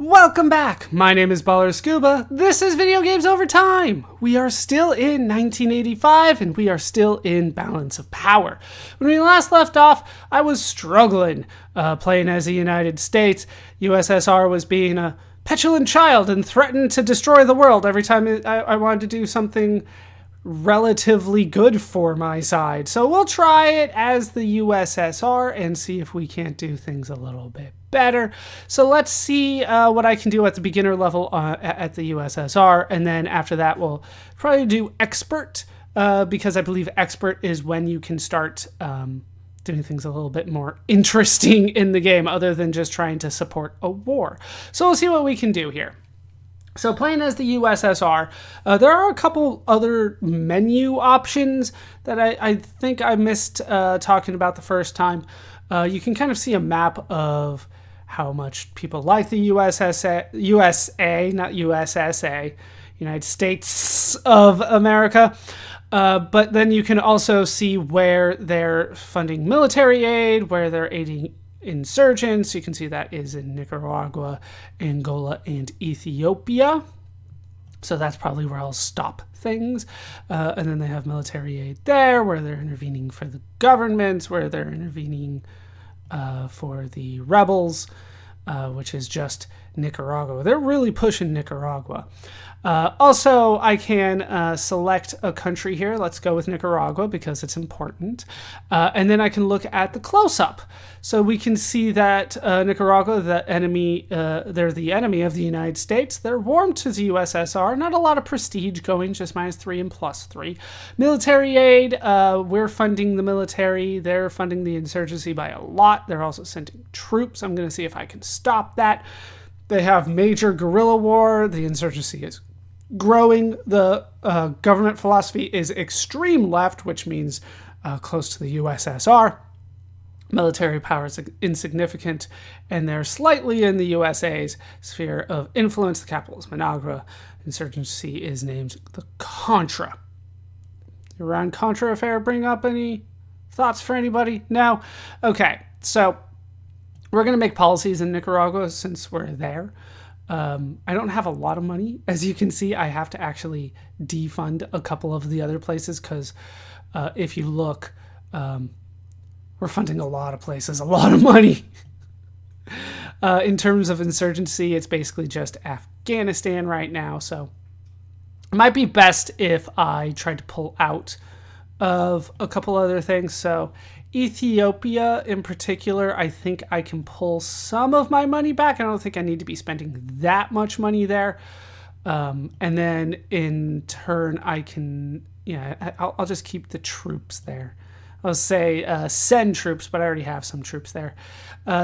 Welcome back! My name is Ballerscuba. This is Video Games Over Time! We are still in 1985 and we are still in Balance of Power. When we last left off, I was struggling playing as the United States. USSR was being a petulant child and threatened to destroy the world every time I wanted to do something relatively good for my side. So we'll try it as the USSR and see if we can't do things a little bit better. So let's see what I can do at the beginner level at the USSR, and then after that we'll probably do expert, because I believe expert is when you can start doing things a little bit more interesting in the game other than just trying to support a war. So we'll see what we can do here. So playing as the USSR, there are a couple other menu options that I think I missed talking about the first time. You can kind of see a map of how much people like the USA, not USSA, United States of America. But then you can also see where they're funding military aid, where they're aiding insurgents. You can see that is in Nicaragua, Angola, and Ethiopia. So that's probably where I'll stop things. And then they have military aid there, where they're intervening for the governments, where they're intervening for the rebels, which is just Nicaragua. They're really pushing Nicaragua. Also, I can select a country here. Let's go with Nicaragua because it's important. And then I can look at the close-up. So we can see that Nicaragua, the enemy, they're the enemy of the United States. They're warm to the USSR. Not a lot of prestige going, just -3 and +3. Military aid, we're funding the military. They're funding the insurgency by a lot. They're also sending troops. I'm going to see if I can stop that. They have major guerrilla war. The insurgency is growing. The government philosophy is extreme left, which means close to the USSR. Military power is insignificant, and they're slightly in the USA's sphere of influence. The capital is Managua. Insurgency is named the Contra. Iran-Contra affair bring up any thoughts for anybody? No? Okay, so we're going to make policies in Nicaragua since we're there. I don't have a lot of money. As you can see, I have to actually defund a couple of the other places because if you look, we're funding a lot of places, a lot of money. In terms of insurgency, it's basically just Afghanistan right now. So it might be best if I try to pull out of a couple other things. So Ethiopia in particular, I think I can pull some of my money back. I don't think I need to be spending that much money there. And then in turn, I can, I'll just keep the troops there. I'll say send troops, but I already have some troops there.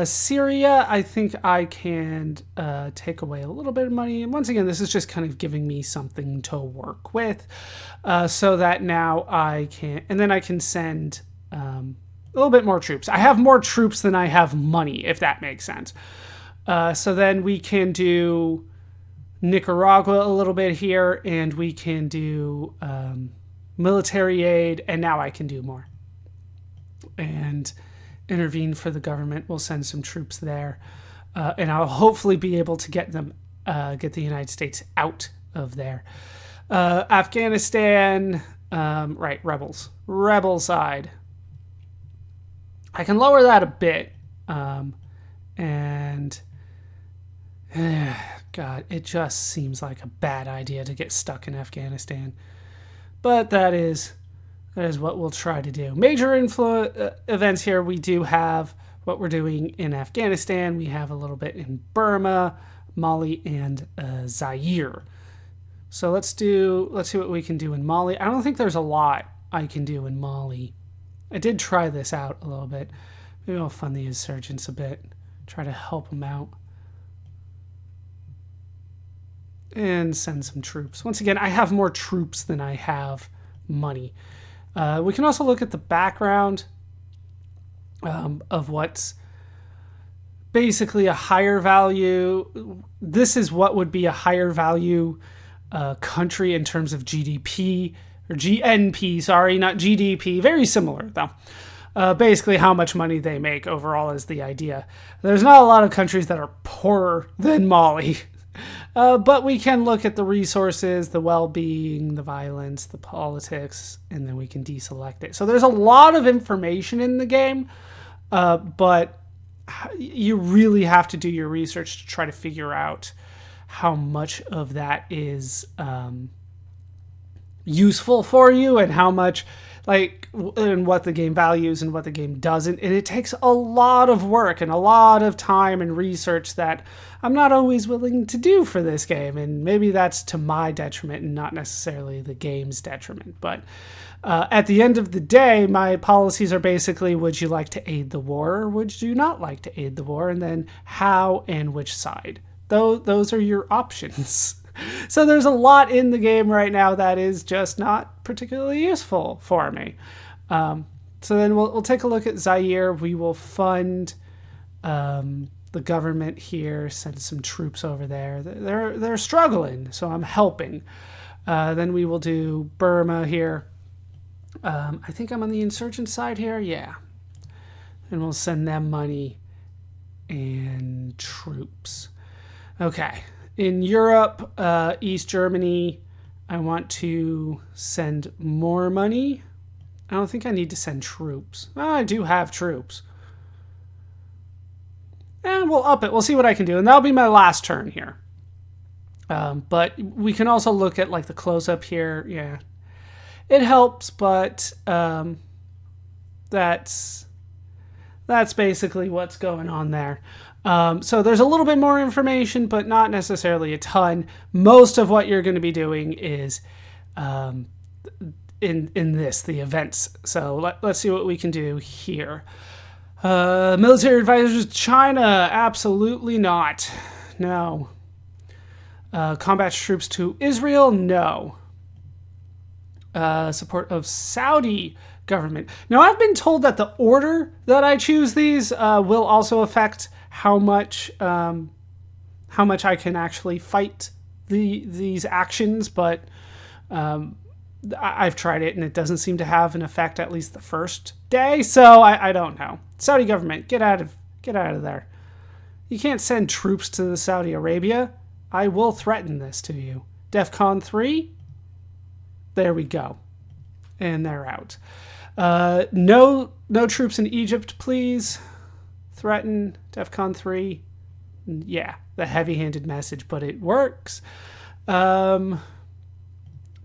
Syria, I think I can take away a little bit of money. And once again, this is just kind of giving me something to work with so that now I can, and then I can send a little bit more troops. I have more troops than I have money, if that makes sense. So then we can do Nicaragua a little bit here, and we can do military aid, and now I can do more. And intervene for the government. We'll send some troops there, and I'll hopefully be able to get them, get the United States out of there. Afghanistan, right? Rebel side. I can lower that a bit, and God, it just seems like a bad idea to get stuck in Afghanistan, but that is what we'll try to do. Major events here. We do have what we're doing in Afghanistan. We have a little bit in Burma, Mali, and Zaire. So let's see what we can do in Mali. I don't think there's a lot I can do in Mali. I did try this out a little bit. Maybe I'll fund the insurgents a bit. Try to help them out. And send some troops. Once again, I have more troops than I have money. We can also look at the background of what's basically a higher value. This is what would be a higher value country in terms of GDP, or GNP, sorry, not GDP. Very similar, though. Basically, how much money they make overall is the idea. There's not a lot of countries that are poorer than Mali. But we can look at the resources, the well-being, the violence, the politics, and then we can deselect it. So there's a lot of information in the game, but you really have to do your research to try to figure out how much of that is useful for you and how much, and what the game values and what the game doesn't. And it takes a lot of work and a lot of time and research that I'm not always willing to do for this game. And maybe that's to my detriment and not necessarily the game's detriment. But at the end of the day, my policies are basically, would you like to aid the war or would you not like to aid the war? And then how and which side. Those are your options. So there's a lot in the game right now that is just not particularly useful for me. So then we'll take a look at Zaire. We will fund the government here, send some troops over there. They're struggling, so I'm helping. Then we will do Burma here. I think I'm on the insurgent side here. Yeah. And we'll send them money and troops. Okay. In Europe, East Germany, I want to send more money. I don't think I need to send troops. Oh, I do have troops. And we'll up it. We'll see what I can do. And that'll be my last turn here. But we can also look at like the close-up here. Yeah, it helps, but that's basically what's going on there. So there's a little bit more information, but not necessarily a ton. Most of what you're going to be doing is in the events. So let's see what we can do here. Military advisors, China, absolutely not. No. Combat troops to Israel, no. Support of Saudi government. Now, I've been told that the order that I choose these will also affect how much I can actually fight these actions, but I've tried it and it doesn't seem to have an effect at least the first day, so I don't know. Saudi government, get out of there. You can't send troops to Saudi Arabia. I will threaten this to you. DEFCON 3. There we go. And they're out. No troops in Egypt, please. Threaten, DEFCON 3. Yeah, the heavy-handed message, but it works.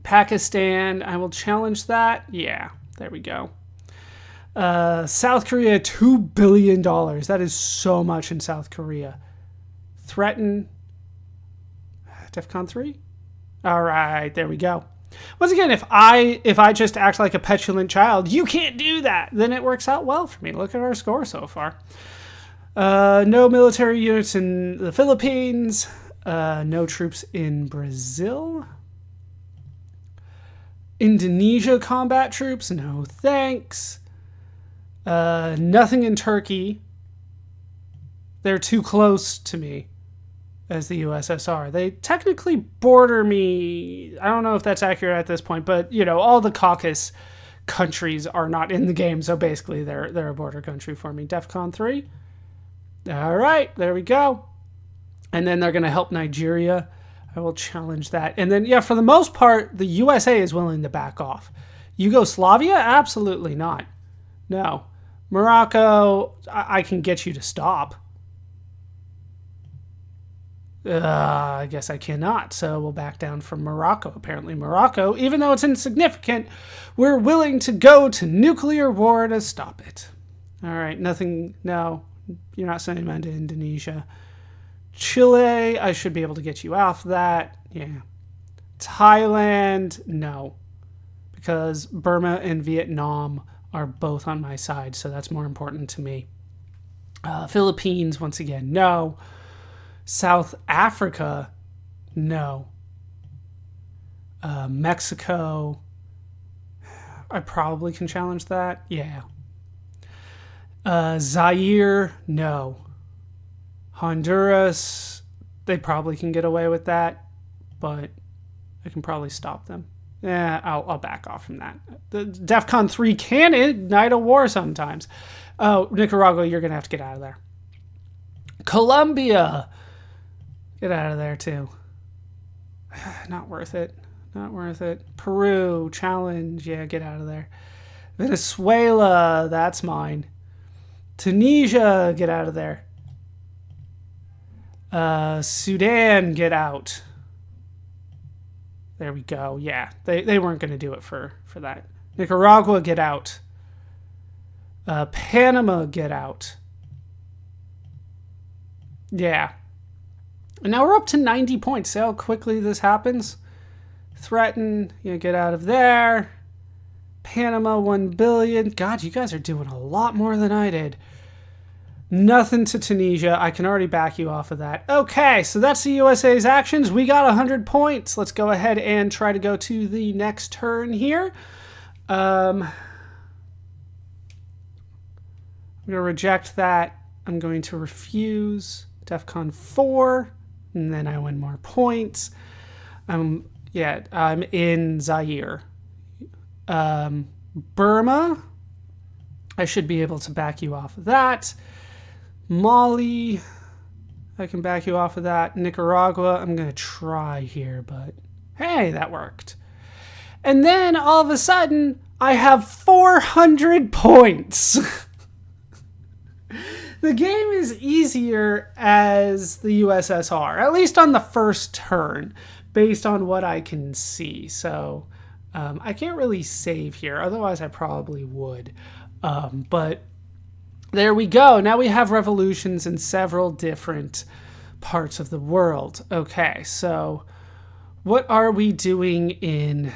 Pakistan, I will challenge that. Yeah, there we go. South Korea, $2 billion. That is so much in South Korea. Threaten, DEFCON 3. All right, there we go. Once again, if I just act like a petulant child, you can't do that, then it works out well for me. Look at our score so far. No military units in the Philippines. No troops in Brazil. Indonesia combat troops. No thanks. Nothing in Turkey. They're too close to me as the USSR. They technically border me. I don't know if that's accurate at this point, but all the Caucasus countries are not in the game, so basically they're a border country for me. DEFCON 3. All right, there we go. And then they're going to help Nigeria. I will challenge that. And then, yeah, for the most part, the USA is willing to back off. Yugoslavia? Absolutely not. No. Morocco, I can get you to stop. I guess I cannot, so we'll back down from Morocco. Apparently Morocco, even though it's insignificant, we're willing to go to nuclear war to stop it. All right, nothing, no, you're not sending men to Indonesia. Chile, I should be able to get you off that. Yeah. Thailand, no, because Burma and Vietnam are both on my side, so that's more important to me. Philippines, once again, no. South Africa, no. Mexico, I probably can challenge that. Yeah. Zaire, no. Honduras, they probably can get away with that, but I can probably stop them. I'll back off from that. The DEFCON 3 can ignite a war sometimes. Oh, Nicaragua, you're going to have to get out of there. Colombia. Get out of there, too. Not worth it. Not worth it. Peru, challenge. Yeah, get out of there. Venezuela, that's mine. Tunisia, get out of there. Sudan, get out. There we go. Yeah, they weren't going to do it for that. Nicaragua, get out. Panama, get out. Yeah. And now we're up to 90 points. See how quickly this happens? Threaten, get out of there. Panama, 1 billion. God, you guys are doing a lot more than I did. Nothing to Tunisia. I can already back you off of that. Okay, so that's the USA's actions. We got 100 points. Let's go ahead and try to go to the next turn here. I'm going to reject that. I'm going to refuse DEFCON 4, and then I win more points. I'm in Zaire. Burma, I should be able to back you off of that. Mali, I can back you off of that. Nicaragua, I'm going to try here, but hey, that worked. And then all of a sudden, I have 400 points. The game is easier as the USSR, at least on the first turn, based on what I can see. So I can't really save here, otherwise I probably would. But there we go. Now we have revolutions in several different parts of the world. Okay, so what are we doing in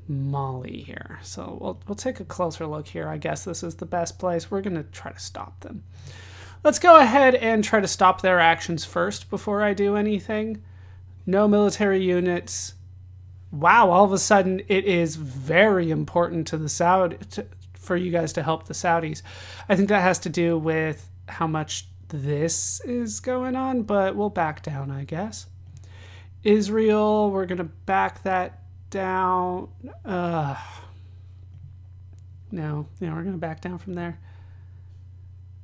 Mali here? So we'll take a closer look here. I guess this is the best place. We're going to try to stop them. Let's go ahead and try to stop their actions first before I do anything. No military units. Wow, all of a sudden it is very important to the Saudi for you guys to help the Saudis. I think that has to do with how much this is going on, but we'll back down, I guess. Israel, we're going to back that down. No, we're going to back down from there.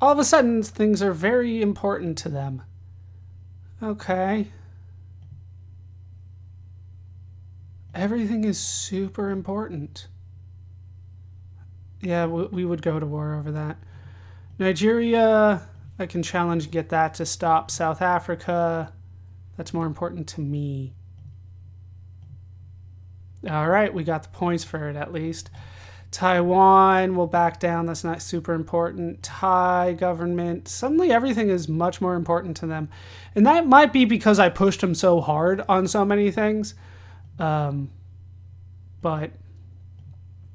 All of a sudden, things are very important to them. Okay. Everything is super important. Yeah, we would go to war over that. Nigeria, I can challenge and get that to stop. South Africa, that's more important to me. All right, we got the points for it at least. Taiwan will back down. That's not super important. Thai government, suddenly everything is much more important to them. And that might be because I pushed them so hard on so many things. But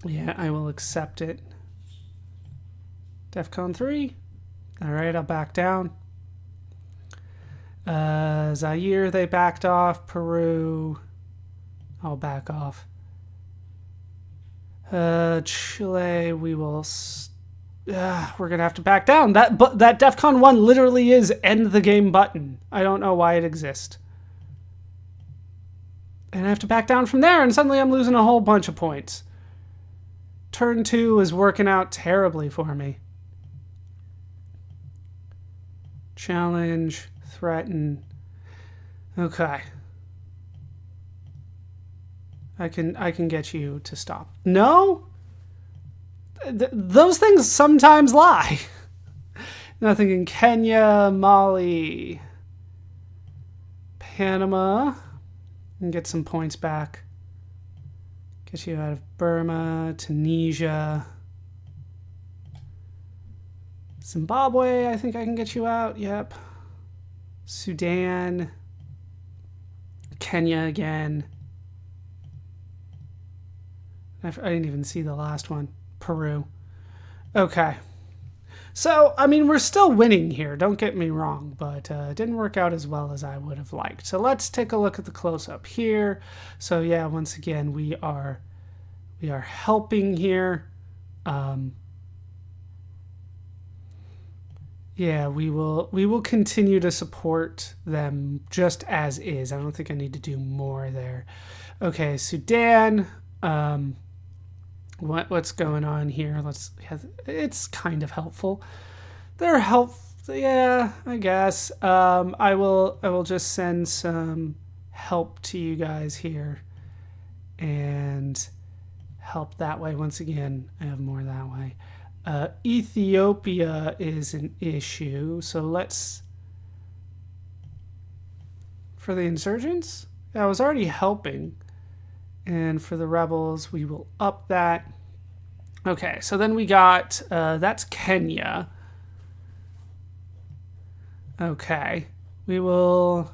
yeah, I will accept it. DEFCON 3. All right, I'll back down. Zaire, they backed off. Peru, I'll back off. Chile, we will... we're going to have to back down. That DEFCON 1 literally is end the game button. I don't know why it exists. And I have to back down from there, and suddenly I'm losing a whole bunch of points. Turn 2 is working out terribly for me. Challenge, threaten. Okay. I can get you to stop. No? Those things sometimes lie. Nothing in Kenya, Mali, Panama. And get some points back. Get you out of Burma, Tunisia. Zimbabwe, I think I can get you out. Yep. Sudan. Kenya again. I didn't even see the last one. Peru. Okay. So, I mean, we're still winning here, don't get me wrong, but it didn't work out as well as I would have liked. So let's take a look at the close-up here. So yeah, once again, we are helping here. Yeah, we will continue to support them just as is. I don't think I need to do more there. Okay, Sudan, what's going on here. It's kind of helpful. They're helpful, yeah, I guess. I will just send some help to you guys here and help that way. Once again, I have more that way. Ethiopia is an issue, so let's, for the insurgents, I was already helping, and for the rebels we will up that. Okay, so then we got that's Kenya. Okay, we will,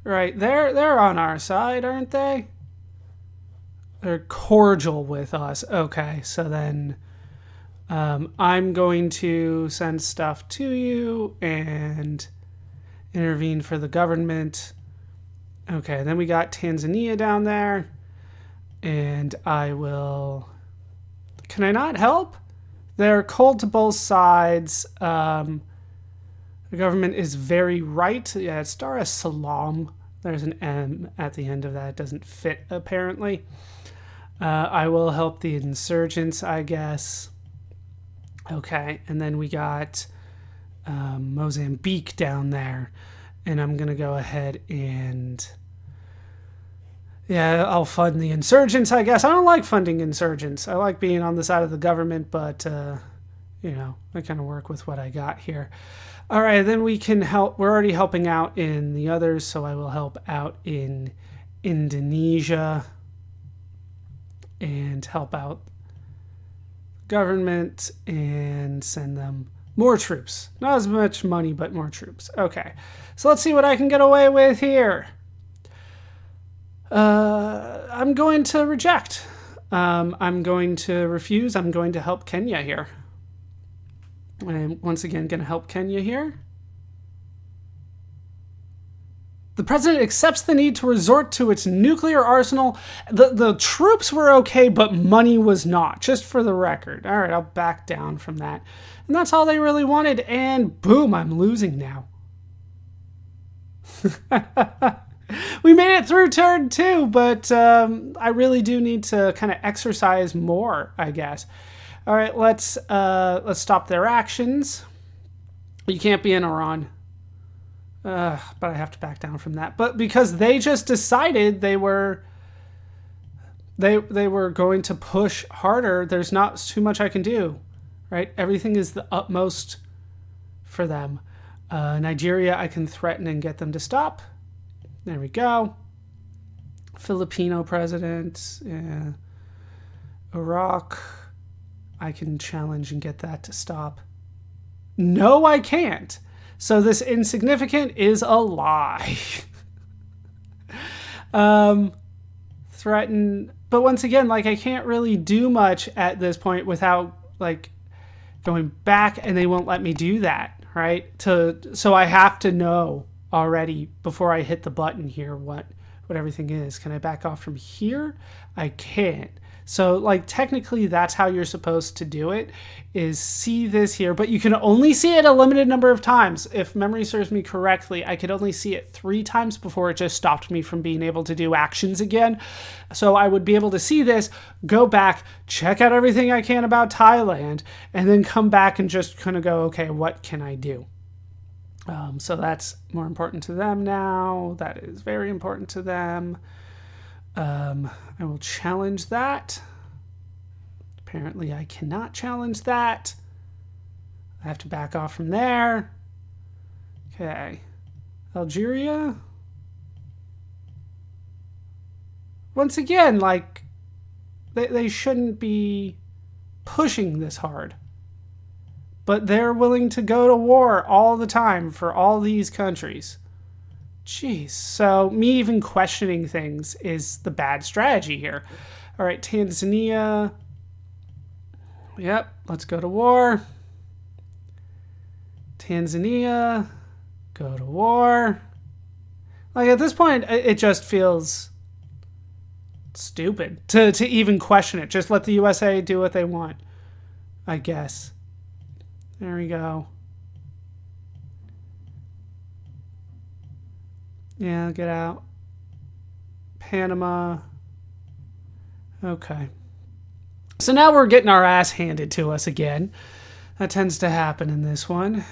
right, they're on our side, aren't they? They're cordial with us. Okay, so then I'm going to send stuff to you and intervene for the government. Okay, then we got Tanzania down there, and I will, can I not help? They're cold to both sides. The government is very right. Yeah, it's Dar es Salaam. There's an M at the end of that. It doesn't fit, apparently. I will help the insurgents, I guess. Okay, and then we got Mozambique down there. And I'm going to go ahead and, yeah, I'll fund the insurgents, I guess. I don't like funding insurgents. I like being on the side of the government, but, you know, I kind of work with what I got here. All right, then we can help. We're already helping out in the others, so I will help out in Indonesia and help out government and send them more troops. Not as much money, but more troops. Okay, so let's see what I can get away with here. I'm going to reject. I'm going to refuse. I'm going to help Kenya here. And once again, going to help Kenya here. The president accepts the need to resort to its nuclear arsenal. The troops were okay, but money was not, just for the record. All right, I'll back down from that. And that's all they really wanted. And boom, I'm losing now. We made it through turn 2, but I really do need to kind of exercise more, I guess. All right, let's stop their actions. You can't be in Iran. But I have to back down from that. But because they just decided they were going to push harder, there's not too much I can do, right? Everything is the utmost for them. Nigeria, I can threaten and get them to stop. There we go. Filipino president. Yeah. Iraq, I can challenge and get that to stop. No, I can't. So this insignificant is a lie. Threaten, but once again, like, I can't really do much at this point without like going back, and they won't let me do that, right? So I have to know already before I hit the button here what everything is. Can I back off from here? I can't. So, like, technically that's how you're supposed to do it, is see this here, but you can only see it a limited number of times. If memory serves me correctly, I could only see it 3 times before it just stopped me from being able to do actions again. So I would be able to see this, go back, check out everything I can about Thailand, and then come back and just kind of go, okay, what can I do? So that's more important to them now. That is very important to them. I will challenge that. Apparently I cannot challenge that. I have to back off from there. Okay. Algeria. Once again, like, they shouldn't be pushing this hard. But they're willing to go to war all the time for all these countries. Jeez, so me even questioning things is the bad strategy here. All right, Tanzania. Yep, let's go to war. Tanzania, go to war. Like, at this point, it just feels stupid to even question it. Just let the USA do what they want, I guess. There we go. Yeah, get out. Panama. Okay. So now we're getting our ass handed to us again. That tends to happen in this one.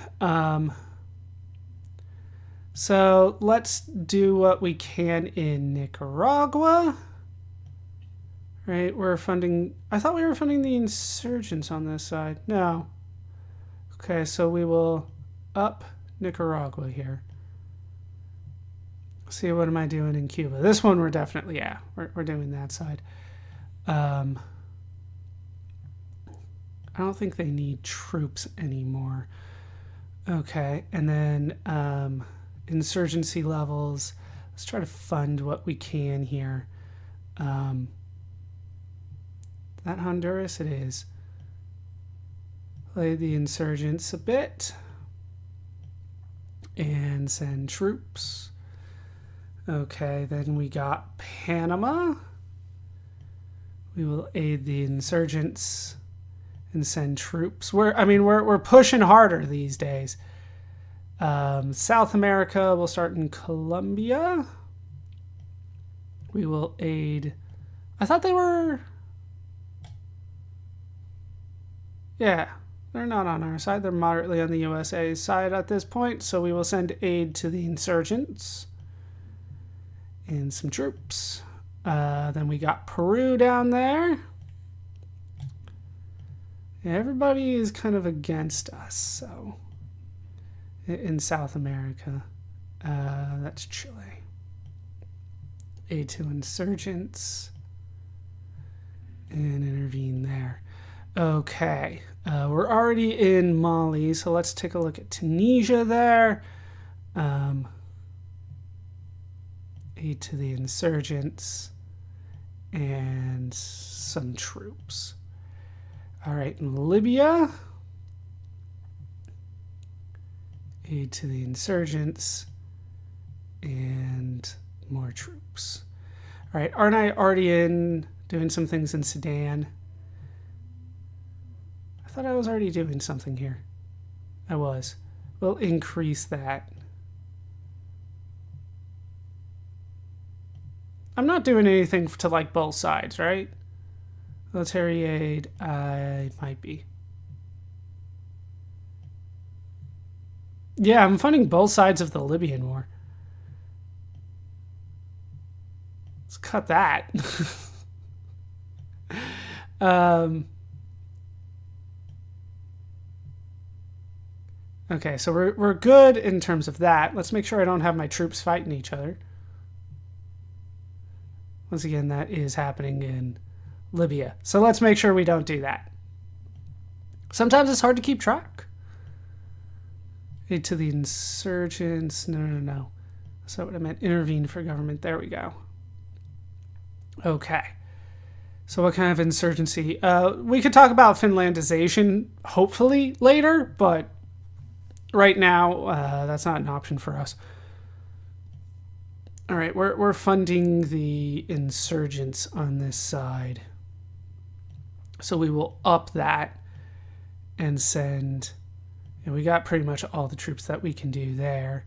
So let's do what we can in Nicaragua. Right, we're funding... I thought we were funding the insurgents on this side. No. Okay, so we will up Nicaragua here. See, what am I doing in Cuba? This one we're definitely... Yeah, we're doing that side. I don't think they need troops anymore. Okay, and then insurgency levels. Let's try to fund what we can here. That Honduras it is. Play the insurgents a bit. And send troops. Okay, then we got Panama. We will aid the insurgents and send troops. We're pushing harder these days. South America, we'll start in Colombia. We will aid... I thought they were... Yeah, they're not on our side. They're moderately on the USA side at this point, so we will send aid to the insurgents and some troops. Then we got Peru down there. Yeah, everybody is kind of against us, so... In South America. That's Chile. Aid to insurgents. And intervene there. Okay, we're already in Mali, so let's take a look at Tunisia there. Aid to the insurgents and some troops. All right, in Libya, aid to the insurgents and more troops. All right, aren't I already in doing some things in Sudan? I thought I was already doing something here. I was. We'll increase that. I'm not doing anything to like both sides, right? Military aid, I might be. Yeah, I'm funding both sides of the Libyan war. Let's cut that. Okay, so we're good in terms of that. Let's make sure I don't have my troops fighting each other. Once again, that is happening in Libya. So let's make sure we don't do that. Sometimes it's hard to keep track. Aid to the insurgents. No. That's not what I meant. Intervene for government. There we go. Okay. So what kind of insurgency? We could talk about Finlandization, hopefully, later, but right now, that's not an option for us. All right, we're funding the insurgents on this side. So we will up that and send... And we got pretty much all the troops that we can do there.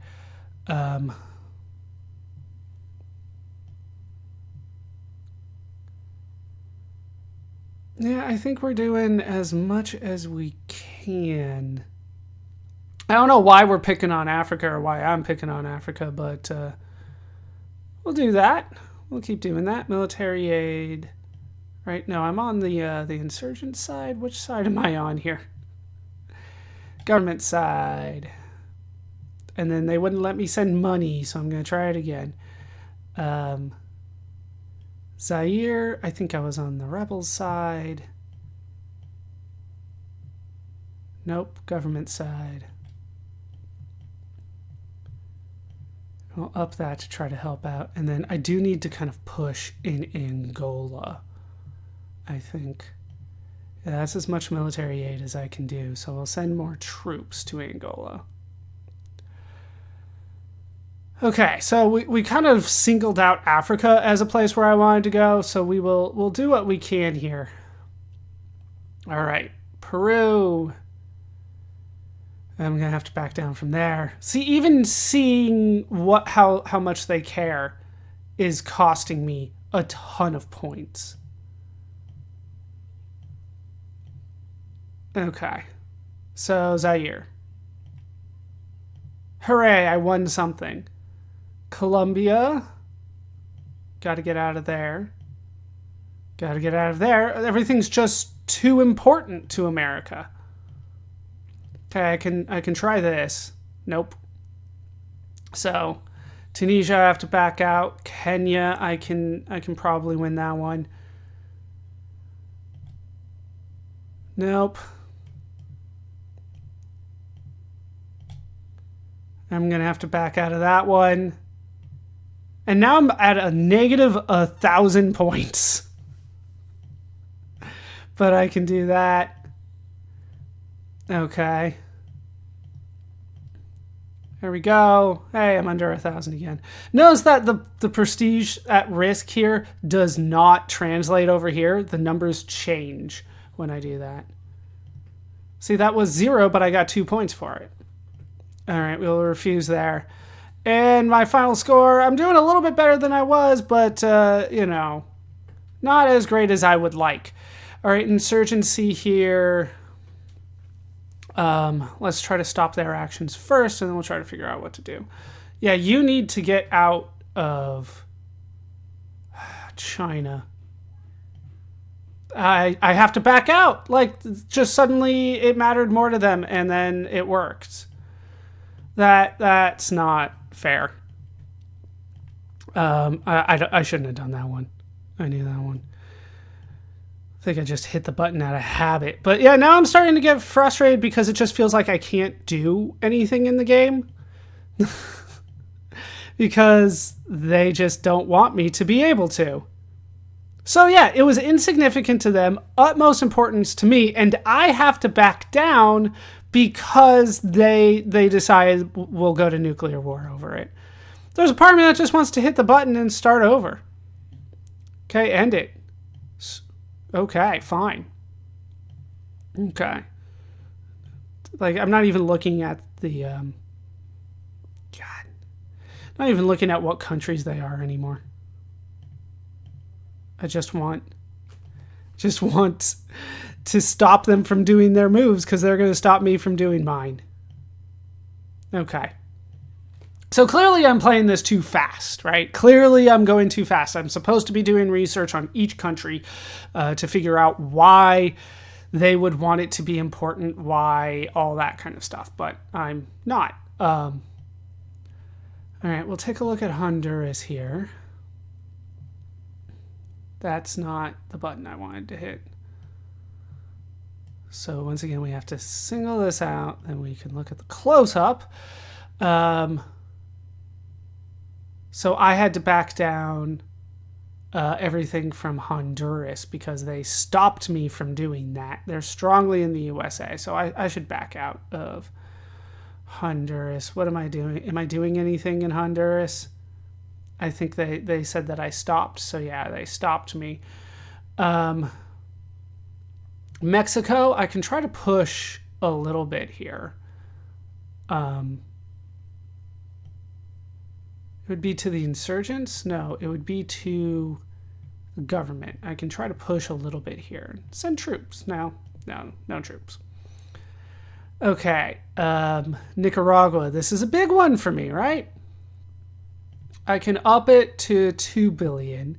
Yeah, I think we're doing as much as we can. I don't know why we're picking on Africa or why I'm picking on Africa, but we'll do that. We'll keep doing that. Military aid. Right, no, I'm on the insurgent side. Which side am I on here? Government side. And then they wouldn't let me send money, so I'm going to try it again. Zaire, I think I was on the rebel side. Nope, government side. I'll up that to try to help out. And then I do need to kind of push in Angola, I think. Yeah, that's as much military aid as I can do, so we'll send more troops to Angola. Okay, so we kind of singled out Africa as a place where I wanted to go, so we'll do what we can here. All right, Peru. I'm gonna have to back down from there. See, even seeing how much they care is costing me a ton of points. Okay. So, Zaire. Hooray, I won something. Colombia. Gotta get out of there. Gotta get out of there. Everything's just too important to America. Okay, I can try this. Nope. So, Tunisia, I have to back out. Kenya, I can probably win that one. Nope. I'm gonna have to back out of that one. And now I'm at a negative 1,000 points. But I can do that. Okay. There we go. Hey, I'm under 1,000 again. Notice that the prestige at risk here does not translate over here. The numbers change when I do that. See, that was 0, but I got 2 points for it. All right, we'll refuse there. And my final score, I'm doing a little bit better than I was, but, you know, not as great as I would like. All right, insurgency here. Let's try to stop their actions first, and then we'll try to figure out what to do. Yeah, you need to get out of China. I have to back out. Like, just suddenly it mattered more to them, and then it worked. That's not fair. I shouldn't have done that one. I knew that one. I think I just hit the button out of habit. But yeah, now I'm starting to get frustrated because it just feels like I can't do anything in the game. Because they just don't want me to be able to. So yeah, it was insignificant to them, utmost importance to me, and I have to back down because they decided we'll go to nuclear war over it. There's a part of me that just wants to hit the button and start over. Okay, end it. Okay, fine. Okay. Like, I'm not even looking at the, God. Not even looking at what countries they are anymore. I just want to stop them from doing their moves because they're going to stop me from doing mine. Okay. So clearly I'm playing this too fast, right? Clearly I'm going too fast. I'm supposed to be doing research on each country to figure out why they would want it to be important, why, all that kind of stuff. But I'm not. All right, we'll take a look at Honduras here. That's not the button I wanted to hit. So once again, we have to single this out, and we can look at the close-up. So I had to back down everything from Honduras because they stopped me from doing that. They're strongly in the USA, so I should back out of Honduras. What am I doing? Am I doing anything in Honduras? I think they said that I stopped, so yeah, they stopped me. Mexico, I can try to push a little bit here. It would be to the insurgents? No, it would be to the government. I can try to push a little bit here. Send troops. No troops. Okay, Nicaragua. This is a big one for me, right? I can up it to 2 billion.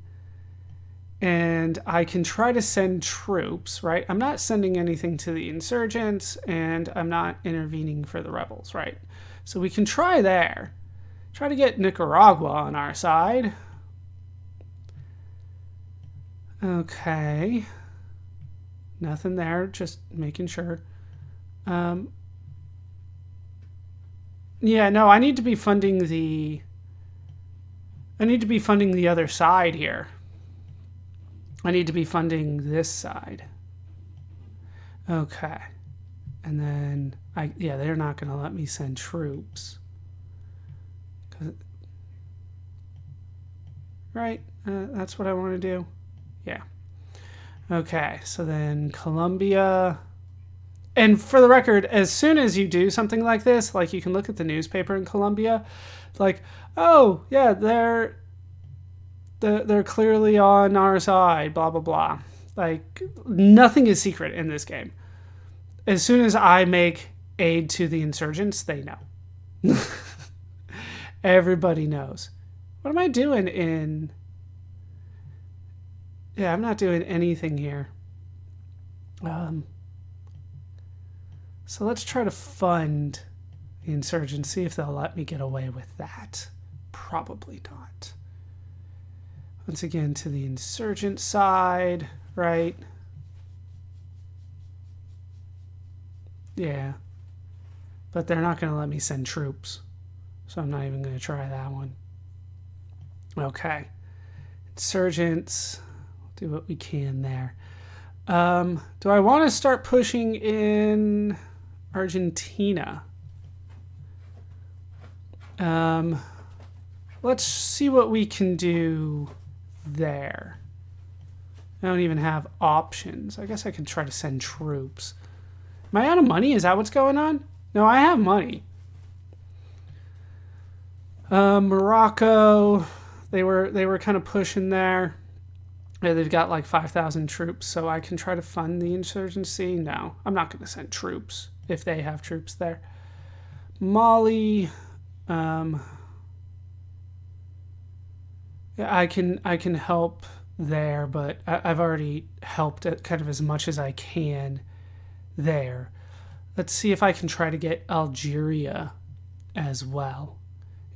And I can try to send troops, right? I'm not sending anything to the insurgents, and I'm not intervening for the rebels, right? So we can try there. Try to get Nicaragua on our side. Okay. Nothing there, just making sure. Yeah, no, I need to be funding the other side here. I need to be funding this side. Okay. And then, they're not going to let me send troops. Right? That's what I want to do. Yeah. Okay, so then Colombia. And for the record, as soon as you do something like this, like you can look at the newspaper in Colombia, like, oh, yeah, they're clearly on our side, blah, blah, blah. Like, nothing is secret in this game. as soon as I make aid to the insurgents, they know. Everybody knows. What am I doing in... Yeah, I'm not doing anything here. So let's try to fund the insurgents, see if they'll let me get away with that. Probably not. Once again, to the insurgent side, right? Yeah. But they're not going to let me send troops. So I'm not even going to try that one. Okay. Insurgents. We'll do what we can there. Do I want to start pushing in Argentina? Let's see what we can do there. I don't even have options. I guess I could try to send troops. Am I out of money? Is that what's going on? No, I have money. Morocco, they were kind of pushing there. Yeah, they've got like 5,000 troops, so I can try to fund the insurgency. No, I'm not going to send troops if they have troops there. Mali, yeah, I can help there, but I've already helped at kind of as much as I can there. Let's see if I can try to get Algeria as well.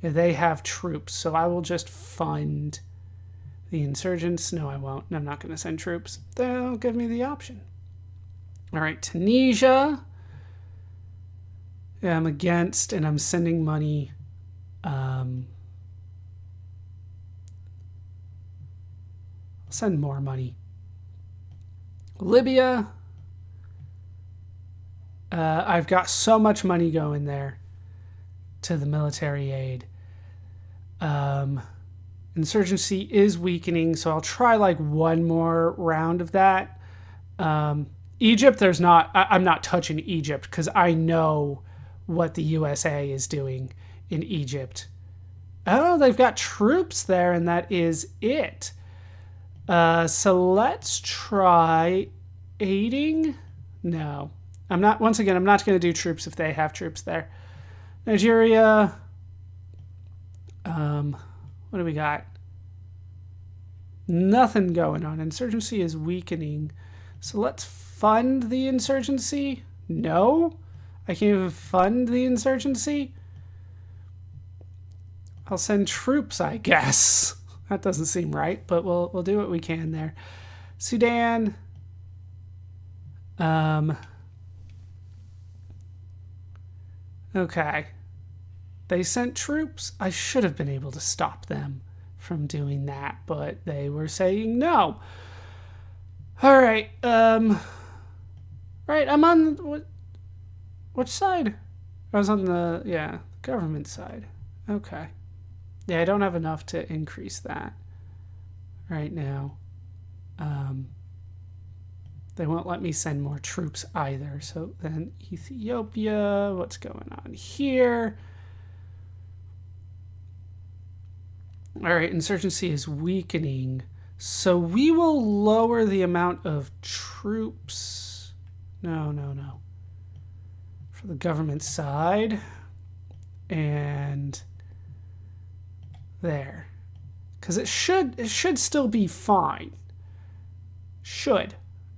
Yeah, they have troops, so I will just fund the insurgents. No, I won't. I'm not going to send troops. They'll give me the option. All right, Tunisia. Yeah, I'm against, and I'm sending money. I'll send more money. Libya. I've got so much money going there to the military aid. Insurgency is weakening, so I'll try like one more round of that. Egypt, I'm not touching Egypt because I know what the USA is doing in Egypt. Oh, they've got troops there, and that is it. So let's try aiding. No, I'm not. Once again, I'm not going to do troops if they have troops there. Nigeria. What do we got? Nothing going on. Insurgency is weakening. So let's fund the insurgency. No, I can't even fund the insurgency. I'll send troops, I guess. That doesn't seem right, but we'll do what we can there. Sudan. Okay. They sent troops. I should have been able to stop them from doing that, but they were saying no. All right. Right, I'm on which side? I was on the government side. Okay. Yeah, I don't have enough to increase that right now. They won't let me send more troops either. So then Ethiopia, what's going on here? All right, insurgency is weakening. So we will lower the amount of troops. No. For the government side. And there. Because it should still be fine. Should.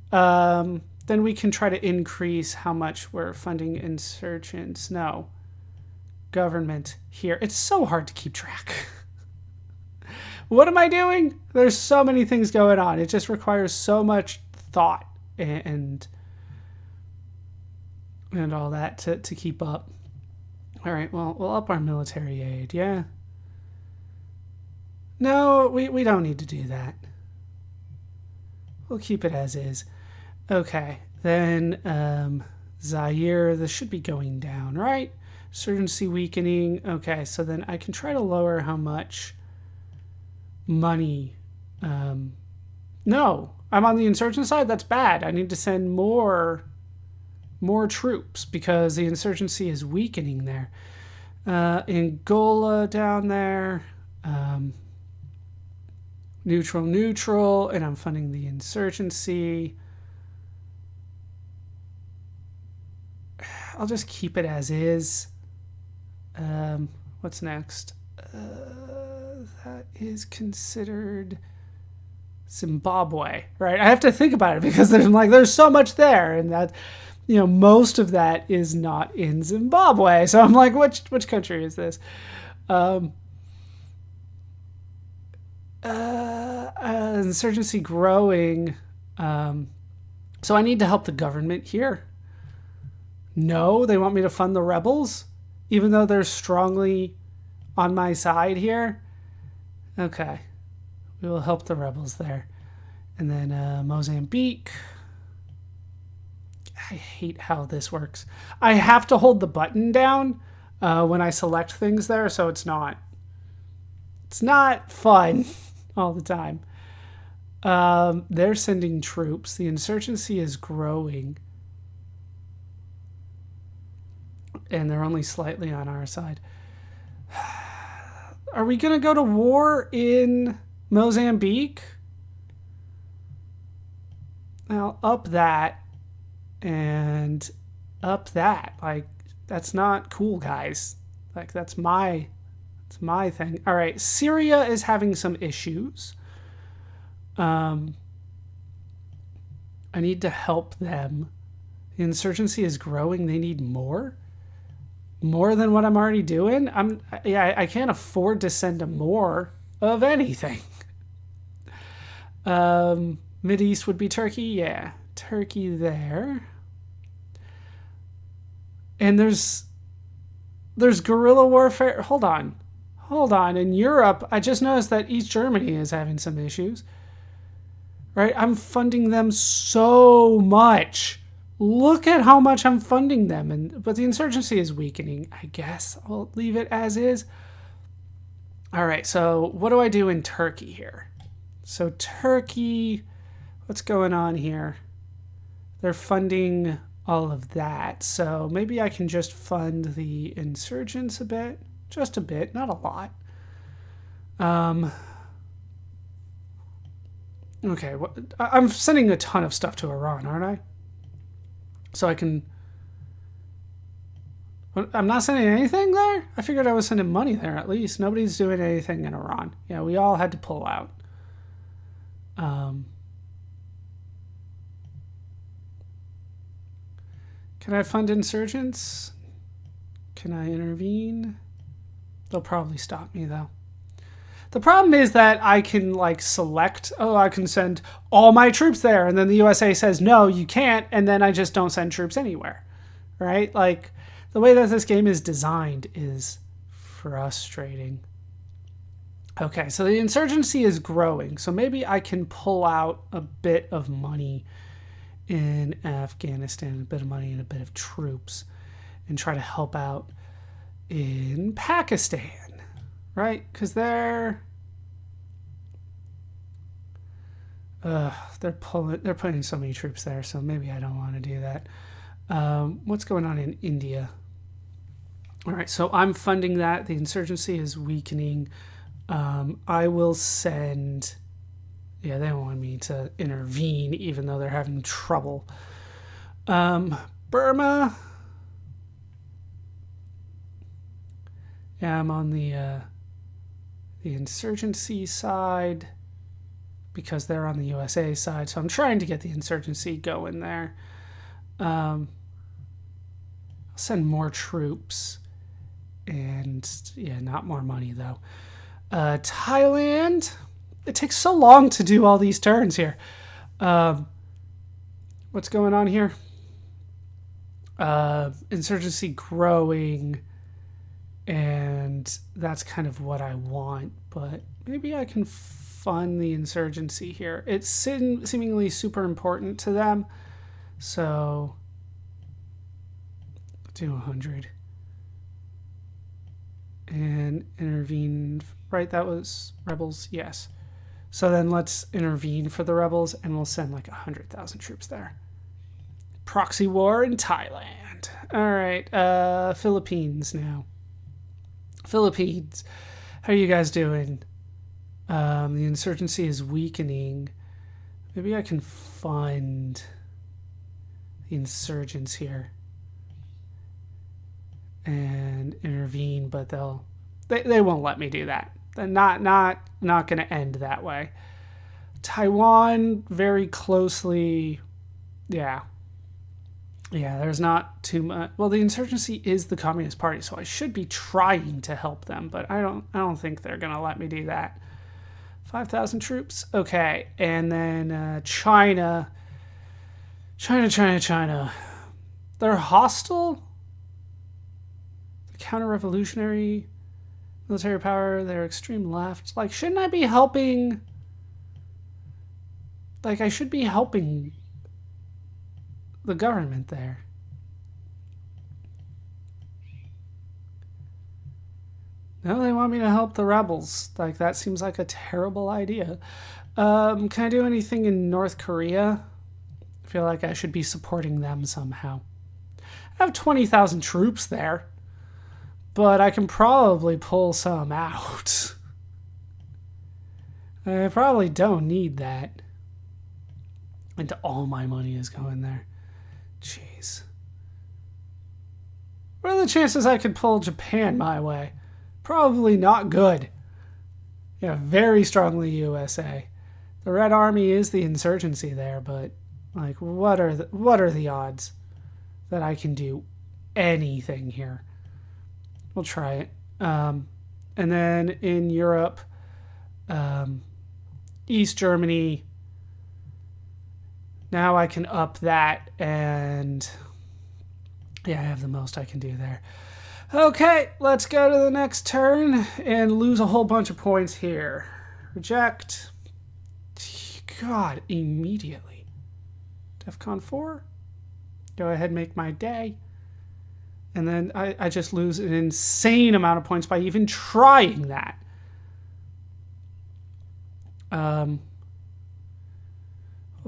Then we can try to increase how much we're funding insurgents. No. Government here. It's so hard to keep track. What am I doing? There's so many things going on. It just requires so much thought and all that to keep up. All right, well, we'll up our military aid, yeah? No, we don't need to do that. We'll keep it as is. Okay, then Zaire, this should be going down, right? Insurgency weakening. Okay, so then I can try to lower how much money. No, I'm on the insurgent side. That's bad. I need to send more troops because the insurgency is weakening there. Angola down there. Neutral, and I'm funding the insurgency. I'll just keep it as is. What's next? That is considered Zimbabwe, right? I have to think about it because there's so much there, and that, most of that is not in Zimbabwe. So I'm like, which country is this? Insurgency growing. So I need to help the government here. No, they want me to fund the rebels, even though they're strongly on my side here. Okay, we will help the rebels there. And then Mozambique. I hate how this works. I have to hold the button down when I select things there, so it's not fun all the time. They're sending troops. The insurgency is growing. And they're only slightly on our side. Are we going to go to war in Mozambique? Now, up that and up that. Like, that's not cool, guys. Like, that's my thing. All right, Syria is having some issues. I need to help them. The insurgency is growing. They need more than what I'm already doing. I can't afford to send them more of anything. Mideast would be Turkey. Yeah, Turkey there. And there's guerrilla warfare. Hold on. In Europe, I just noticed that East Germany is having some issues. Right? I'm funding them so much. Look at how much I'm funding them. But the insurgency is weakening. I guess I'll leave it as is. All right, so what do I do in Turkey here? So Turkey, what's going on here? They're funding all of that. So maybe I can just fund the insurgents a bit. Just a bit, not a lot. Okay, I'm sending a ton of stuff to Iran, aren't I? So I can... I'm not sending anything there? I figured I was sending money there at least. Nobody's doing anything in Iran. Yeah, we all had to pull out. Can I fund insurgents? Can I intervene? They'll probably stop me though. The problem is that I can select, I can send all my troops there, and then the USA says, no, you can't, and then I just don't send troops anywhere, right? Like, the way that this game is designed is frustrating. Okay, so the insurgency is growing, so maybe I can pull out a bit of money in Afghanistan, a bit of money and a bit of troops, and try to help out in Pakistan. Right, because they're putting so many troops there, so maybe I don't want to do that. What's going on in India? All right, so I'm funding that. The insurgency is weakening. I will send... Yeah, they don't want me to intervene, even though they're having trouble. Burma... Yeah, I'm on the insurgency side because they're on the USA side. So I'm trying to get the insurgency going there. I'll send more troops and yeah, not more money though. Thailand, it takes so long to do all these turns here. What's going on here? Insurgency growing. And that's kind of what I want, but maybe I can fund the insurgency here. It's seemingly super important to them, so do 100. And intervene, right? That was rebels, yes. So then let's intervene for the rebels, and we'll send 100,000 troops there. Proxy war in Thailand. All right, Philippines now. Philippines, how are you guys doing? The insurgency is weakening. Maybe I can fund the insurgents here. and intervene, but they won't let me do that. They're not going to end that way. Taiwan, very closely, yeah, there's not too much. Well, the insurgency is the Communist Party, so I should be trying to help them, but I don't think they're gonna let me do that. 5,000 troops, okay, and then China. They're hostile. The counter-revolutionary military power. They're extreme left. Like, shouldn't I be helping? Like, I should be helping the government there. No, they want me to help the rebels. Like, that seems like a terrible idea. Can I do anything in North Korea? I feel like I should be supporting them somehow. I have 20,000 troops there, but I can probably pull some out. I probably don't need that. And all my money is going there. Jeez. What are the chances I could pull Japan my way? Probably not good. Yeah, very strongly USA. The Red Army is the insurgency there, but like, what are the odds that I can do anything here? We'll try it. And then in Europe, East Germany. Now I can up that, and yeah, I have the most I can do there. Okay, let's go to the next turn and lose a whole bunch of points here. Reject. God, immediately. DEFCON 4. Go ahead and make my day. And then I just lose an insane amount of points by even trying that.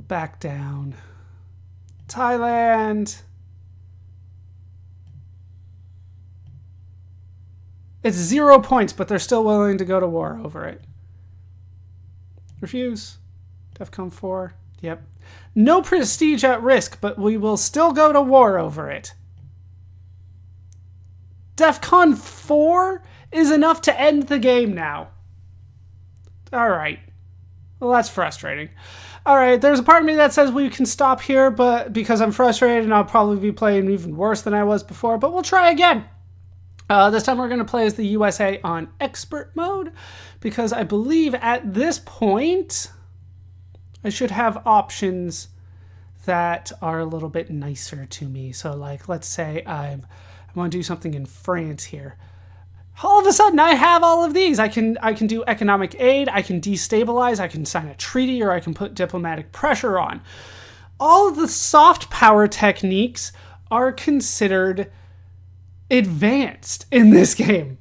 Back down. Thailand. It's 0 points, but they're still willing to go to war over it. Refuse. DEFCON 4. Yep. No prestige at risk, but we will still go to war over it. DEFCON 4 is enough to end the game now. Alright. Well, that's frustrating. Alright, there's a part of me that says we can stop here, but because I'm frustrated and I'll probably be playing even worse than I was before, but we'll try again. This time we're going to play as the USA on expert mode, because I believe at this point I should have options that are a little bit nicer to me. So like, let's say I want to do something in France here. All of a sudden I have all of these. I can do economic aid, I can destabilize, I can sign a treaty, or I can put diplomatic pressure on. All of the soft power techniques are considered advanced in this game.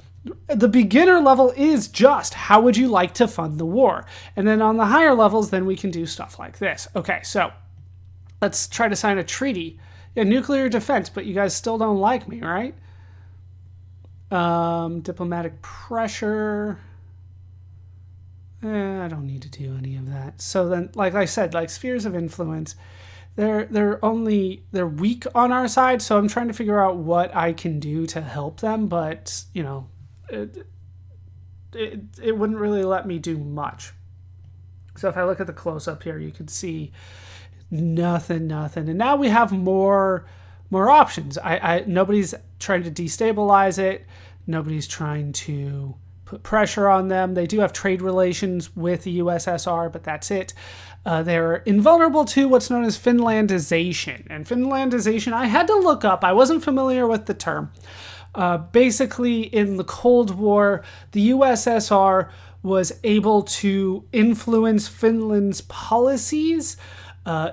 The beginner level is just how would you like to fund the war, and then on the higher levels then we can do stuff like this. Okay, so let's try to sign a treaty. Yeah, nuclear defense, but you guys still don't like me, right? Diplomatic pressure. I don't need to do any of that. So then, like I said, like spheres of influence, they're weak on our side, so I'm trying to figure out what I can do to help them, but you know, it wouldn't really let me do much. So if I look at the close-up here, you can see nothing, and now we have more options. Nobody's trying to destabilize it, nobody's trying to put pressure on them. They do have trade relations with the USSR, but that's it. They're invulnerable to what's known as Finlandization. And Finlandization, I had to look up. I wasn't familiar with the term. Basically, in the Cold War, the USSR was able to influence Finland's policies,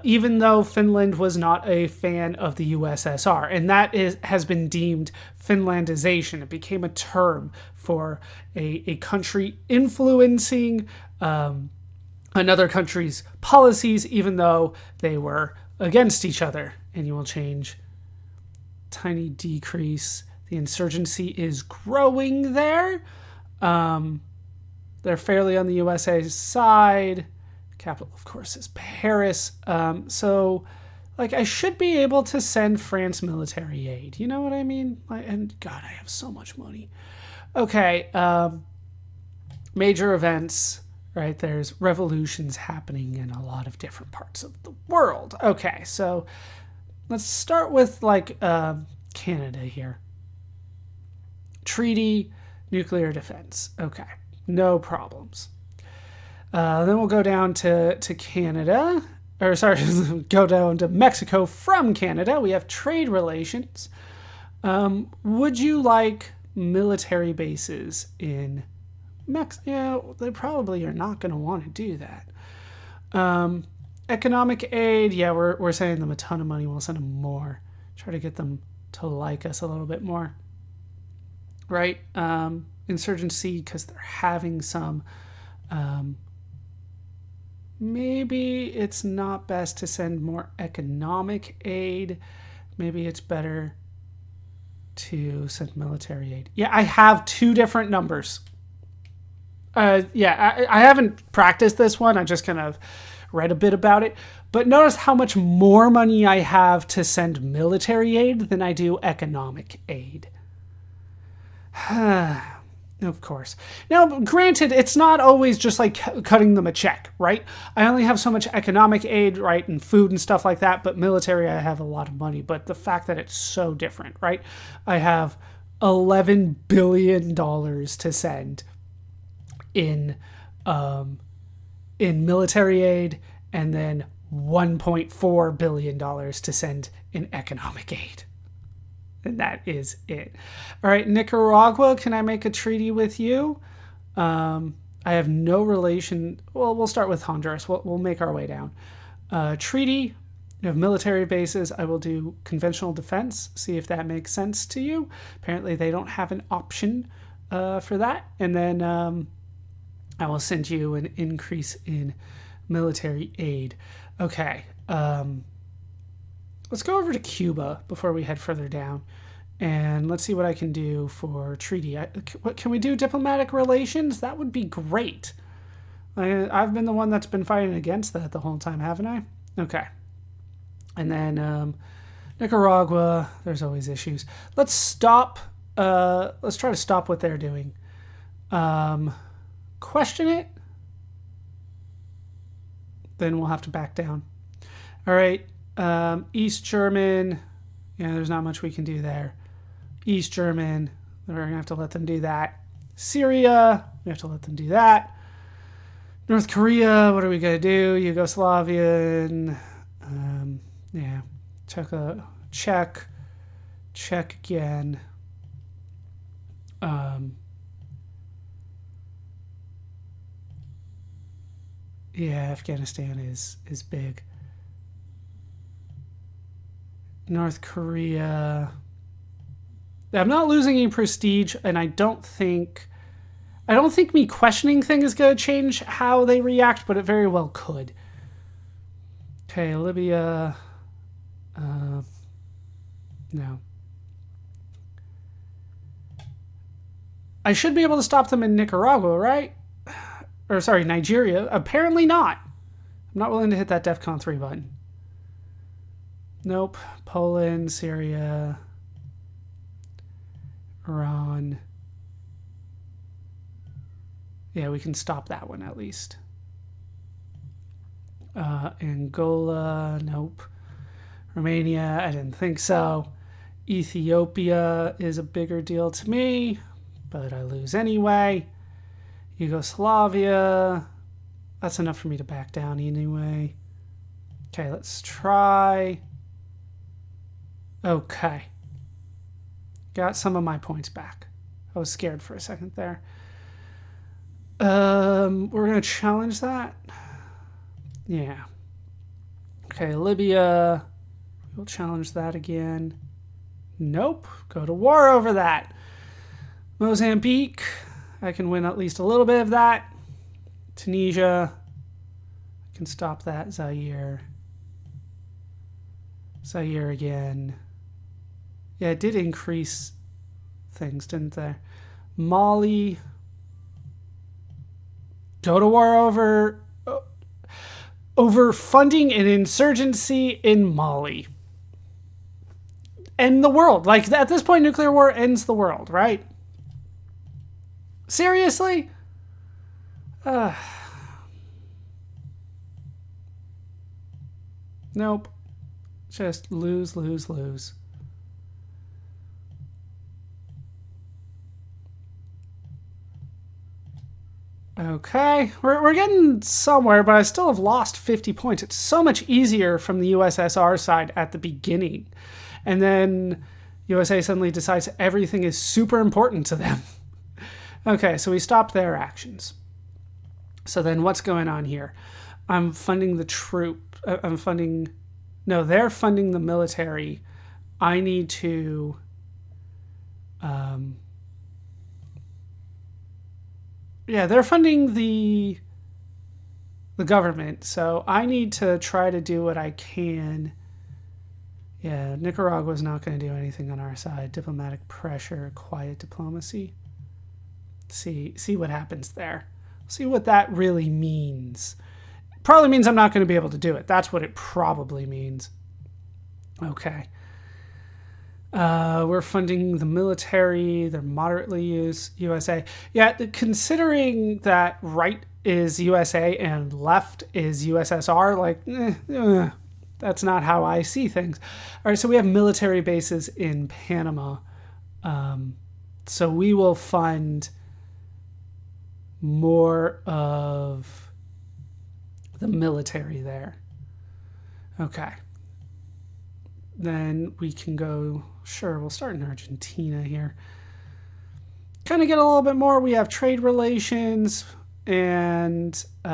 even though Finland was not a fan of the USSR. And that has been deemed Finlandization. It became a term for a country influencing another country's policies, even though they were against each other. And you will change. Tiny decrease. The insurgency is growing there. They're fairly on the USA's side. Capital, of course, is Paris. So Like, I should be able to send France military aid. You know what I mean? And God, I have so much money. Okay, major events, right? There's revolutions happening in a lot of different parts of the world. Okay, so let's start with like Canada here. Treaty, nuclear defense. Okay, no problems. Then we'll go down to Canada. Or sorry, go down to Mexico from Canada. We have trade relations. Would you like military bases in Mexico? Yeah, they probably are not going to want to do that. Economic aid, yeah, we're sending them a ton of money. We'll send them more. Try to get them to like us a little bit more. Right? Insurgency, because they're having some... maybe it's not best to send more economic aid. Maybe it's better to send military aid. Yeah, I have two different numbers. Yeah, I haven't practiced this one. I just kind of read a bit about it. But notice how much more money I have to send military aid than I do economic aid. Of course. Now, granted, it's not always just like cutting them a check, right? I only have so much economic aid, right, and food and stuff like that, but military, I have a lot of money. But the fact that it's so different, right? I have $11 billion to send in military aid, and then $1.4 billion to send in economic aid. And that is it. All right, Nicaragua, can I make a treaty with you? I have no relation. Well, we'll start with Honduras. We'll make our way down. Treaty, you have military bases. I will do conventional defense, see if that makes sense to you. Apparently, they don't have an option for that. And then I will send you an increase in military aid. Okay. Let's go over to Cuba before we head further down, and let's see what I can do for treaty. Can we do diplomatic relations? That would be great. I've been the one that's been fighting against that the whole time, haven't I? Okay. And then Nicaragua, there's always issues. Let's stop. Let's try to stop what they're doing. Question it. Then we'll have to back down. All right. East German, yeah, there's not much we can do there. East German, we're going to have to let them do that. Syria, we have to let them do that. North Korea, what are we going to do? Yugoslavian, yeah, check again. Yeah, Afghanistan is big. North Korea. I'm not losing any prestige, and I don't think me questioning things is going to change how they react, but it very well could. Okay, Libya. No. I should be able to stop them in Nicaragua, right? Or sorry, Nigeria. Apparently not. I'm not willing to hit that DEFCON 3 button. Nope. Poland, Syria, Iran. Yeah, we can stop that one at least. Angola, nope. Romania, I didn't think so. Ethiopia is a bigger deal to me, but I lose anyway. Yugoslavia, that's enough for me to back down anyway. Okay, let's try. Okay. Got some of my points back. I was scared for a second there. We're going to challenge that. Yeah. Okay, Libya. We'll challenge that again. Nope. Go to war over that. Mozambique. I can win at least a little bit of that. Tunisia. I can stop that. Zaire. Zaire again. Yeah, it did increase things, didn't they? Mali. Go to war over... over funding an insurgency in Mali. End the world. Like, at this point, nuclear war ends the world, right? Seriously? Nope. Just lose, lose, lose. Okay, we're getting somewhere, but I still have lost 50 points. It's so much easier from the USSR side at the beginning. And then USA suddenly decides everything is super important to them. Okay, so we stopped their actions. So then what's going on here? I'm funding the troop. I'm funding... No, they're funding the military. I need to... yeah, they're funding the government, so I need to try to do what I can. Yeah, Nicaragua's not going to do anything on our side. Diplomatic pressure, quiet diplomacy. See what happens there. See what that really means. Probably means I'm not going to be able to do it. That's what it probably means. Okay. We're funding the military. They're moderately USA. Yeah, considering that right is USA and left is USSR, like, that's not how I see things. All right, so we have military bases in Panama. So we will fund more of the military there. Okay. Then we can go, sure, we'll start in Argentina here. Kind of get a little bit more. We have trade relations and we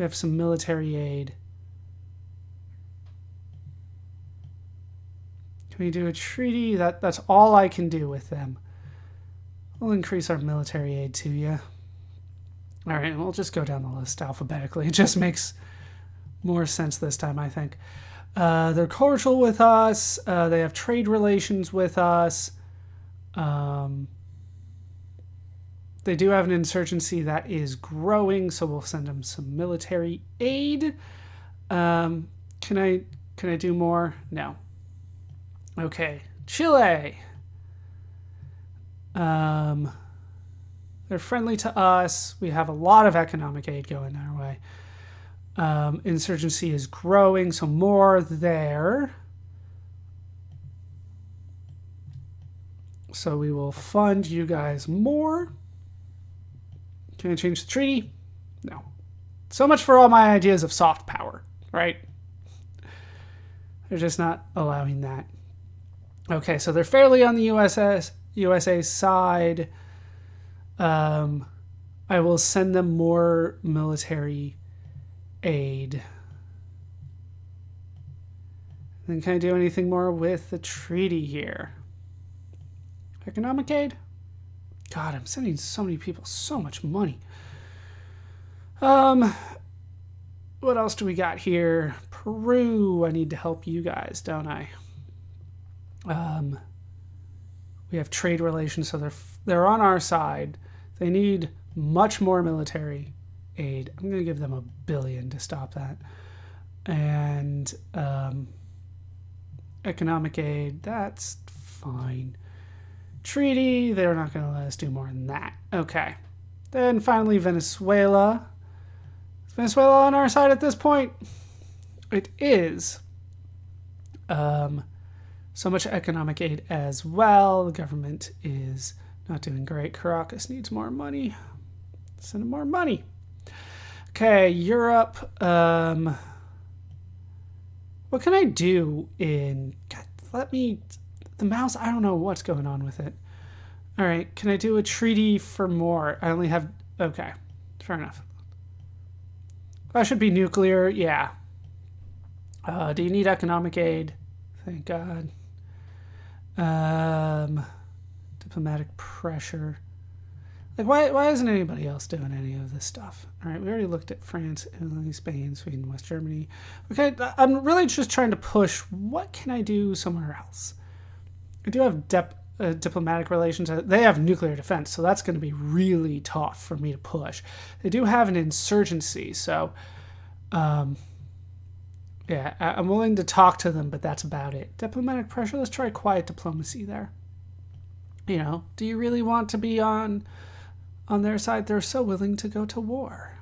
have some military aid. Can we do a treaty? That's all I can do with them. We'll increase our military aid to you. All right, and we'll just go down the list alphabetically. It just makes more sense this time, I think. They're cordial with us. They have trade relations with us. They do have an insurgency that is growing, so we'll send them some military aid. Can I do more? No. Okay, Chile. They're friendly to us. We have a lot of economic aid going our way. Insurgency is growing, so more there. So we will fund you guys more. Can I change the treaty? No. So much for all my ideas of soft power, right? They're just not allowing that. Okay, so they're fairly on the USA side. I will send them more military aid. Then can I do anything more with the treaty here? Economic aid? God, I'm sending so many people so much money. What else do we got here? Peru. I need to help you guys, don't I? We have trade relations, so they're on our side. They need much more military aid. I'm going to give them $1 billion to stop that. And economic aid, that's fine. Treaty, they're not going to let us do more than that. Okay. Then finally, Venezuela. Is Venezuela on our side at this point? It is. So much economic aid as well. The government is not doing great. Caracas needs more money. Send them more money. Okay, Europe. What can I do in... God, let me... The mouse, I don't know what's going on with it. All right, can I do a treaty for more? I only have... Okay, fair enough. That should be nuclear. Yeah. Do you need economic aid? Thank God. Diplomatic pressure. Like, why isn't anybody else doing any of this stuff? All right, we already looked at France, Italy, Spain, Sweden, West Germany. Okay, I'm really just trying to push what can I do somewhere else. I do have diplomatic relations. They have nuclear defense, so that's going to be really tough for me to push. They do have an insurgency, so yeah, I'm willing to talk to them, but that's about it. Diplomatic pressure, let's try quiet diplomacy there. You know, do you really want to be on their side? They're so willing to go to war.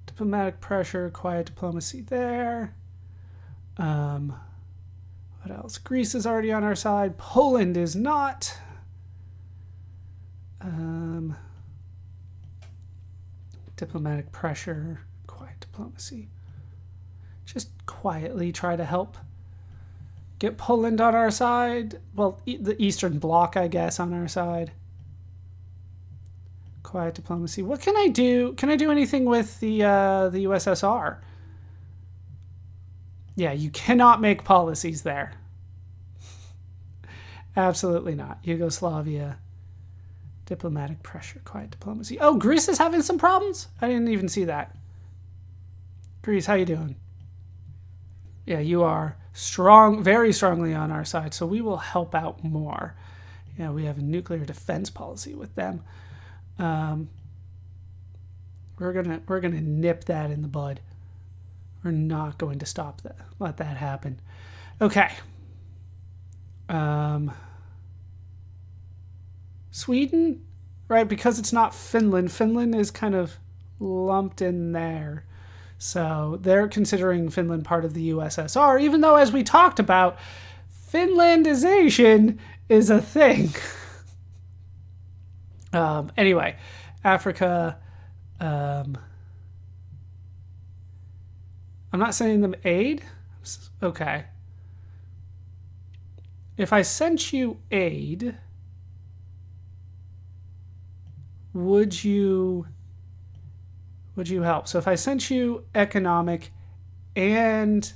Diplomatic pressure, quiet diplomacy there. What else? Greece is already on our side. Poland is not. Diplomatic pressure, quiet diplomacy. Just quietly try to help get Poland on our side. Well, the Eastern Bloc, I guess, on our side. Quiet diplomacy. What can I do? Can I do anything with the USSR? Yeah, you cannot make policies there. Absolutely not. Yugoslavia. Diplomatic pressure, quiet diplomacy. Oh, Greece is having some problems? I didn't even see that. Greece, how you doing? Yeah, you are strong, very strongly on our side, so we will help out more. Yeah, we have a nuclear defense policy with them. We're gonna nip that in the bud. We're not going to stop that. Let that happen. Okay. Sweden, right? Because it's not Finland. Finland is kind of lumped in there. So they're considering Finland part of the USSR, even though, as we talked about, Finlandization is a thing. Anyway, Africa. I'm not sending them aid. Okay. If I sent you aid, would you help? So if I sent you economic and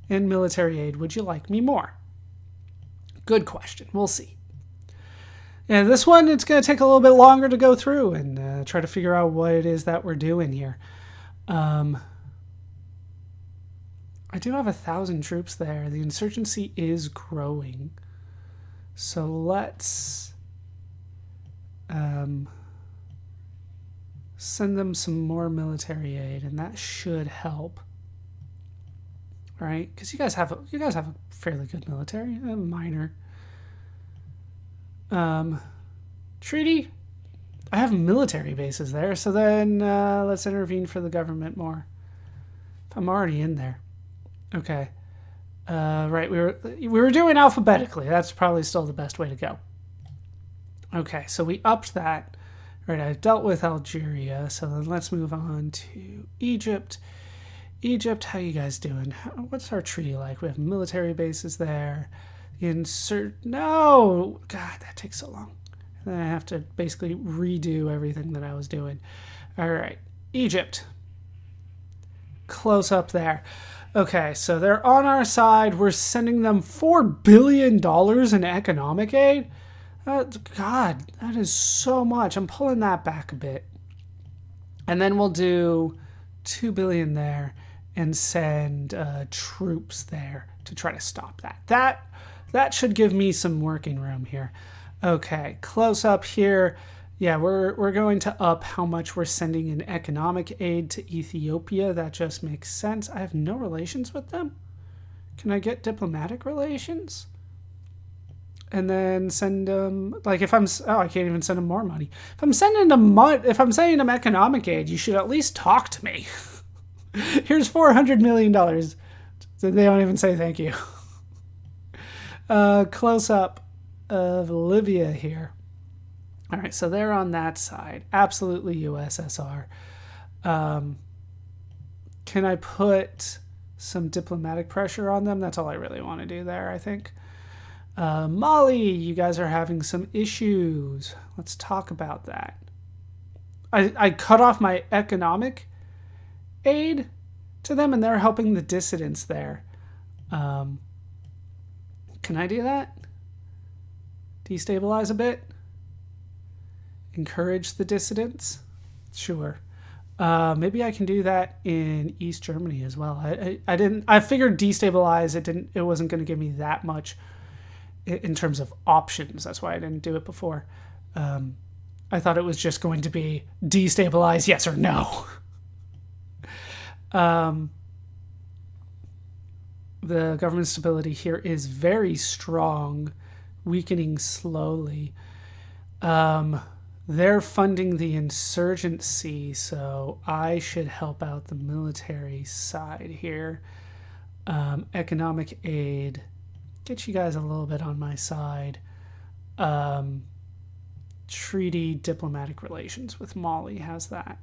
military aid, would you like me more? Good question. We'll see. And this one, it's going to take a little bit longer to go through and try to figure out what it is that we're doing here. I do have 1,000 troops there. The insurgency is growing. So let's send them some more military aid, and that should help. Right? Because you guys have a fairly good military, minor. Treaty. I have military bases there, so then let's intervene for the government more. If I'm already in there. Okay. Right, we were doing alphabetically. That's probably still the best way to go. Okay, so we upped that. Right, I've dealt with Algeria, so then let's move on to Egypt. Egypt, how you guys doing? What's our treaty like? We have military bases there. No! God, that takes so long. And then I have to basically redo everything that I was doing. All right, Egypt. Close up there. Okay, so they're on our side. We're sending them $4 billion in economic aid. God, that is so much. I'm pulling that back a bit. And then we'll do $2 billion there and send troops there to try to stop that. That should give me some working room here. Okay, close up here. Yeah, we're going to up how much we're sending in economic aid to Ethiopia. That just makes sense. I have no relations with them. Can I get diplomatic relations? And then send them, like if I'm, oh, I can't even send them more money. If I'm sending them economic aid, you should at least talk to me. Here's $400 million. So they don't even say thank you. Close up of Libya here. All right, so they're on that side. Absolutely USSR. Can I put some diplomatic pressure on them? That's all I really want to do there, I think. Mali, you guys are having some issues. Let's talk about that. I cut off my economic aid to them, and they're helping the dissidents there. Can I do that? Destabilize a bit? Encourage the dissidents? Sure. Maybe I can do that in East Germany as well. I figured destabilize, it wasn't going to give me that much in terms of options. That's why I didn't do it before. I thought it was just going to be destabilize, yes or no. The government stability here is very strong, weakening slowly. They're funding the insurgency, so I should help out the military side here. Economic aid, get you guys a little bit on my side. Treaty diplomatic relations with Mali has that.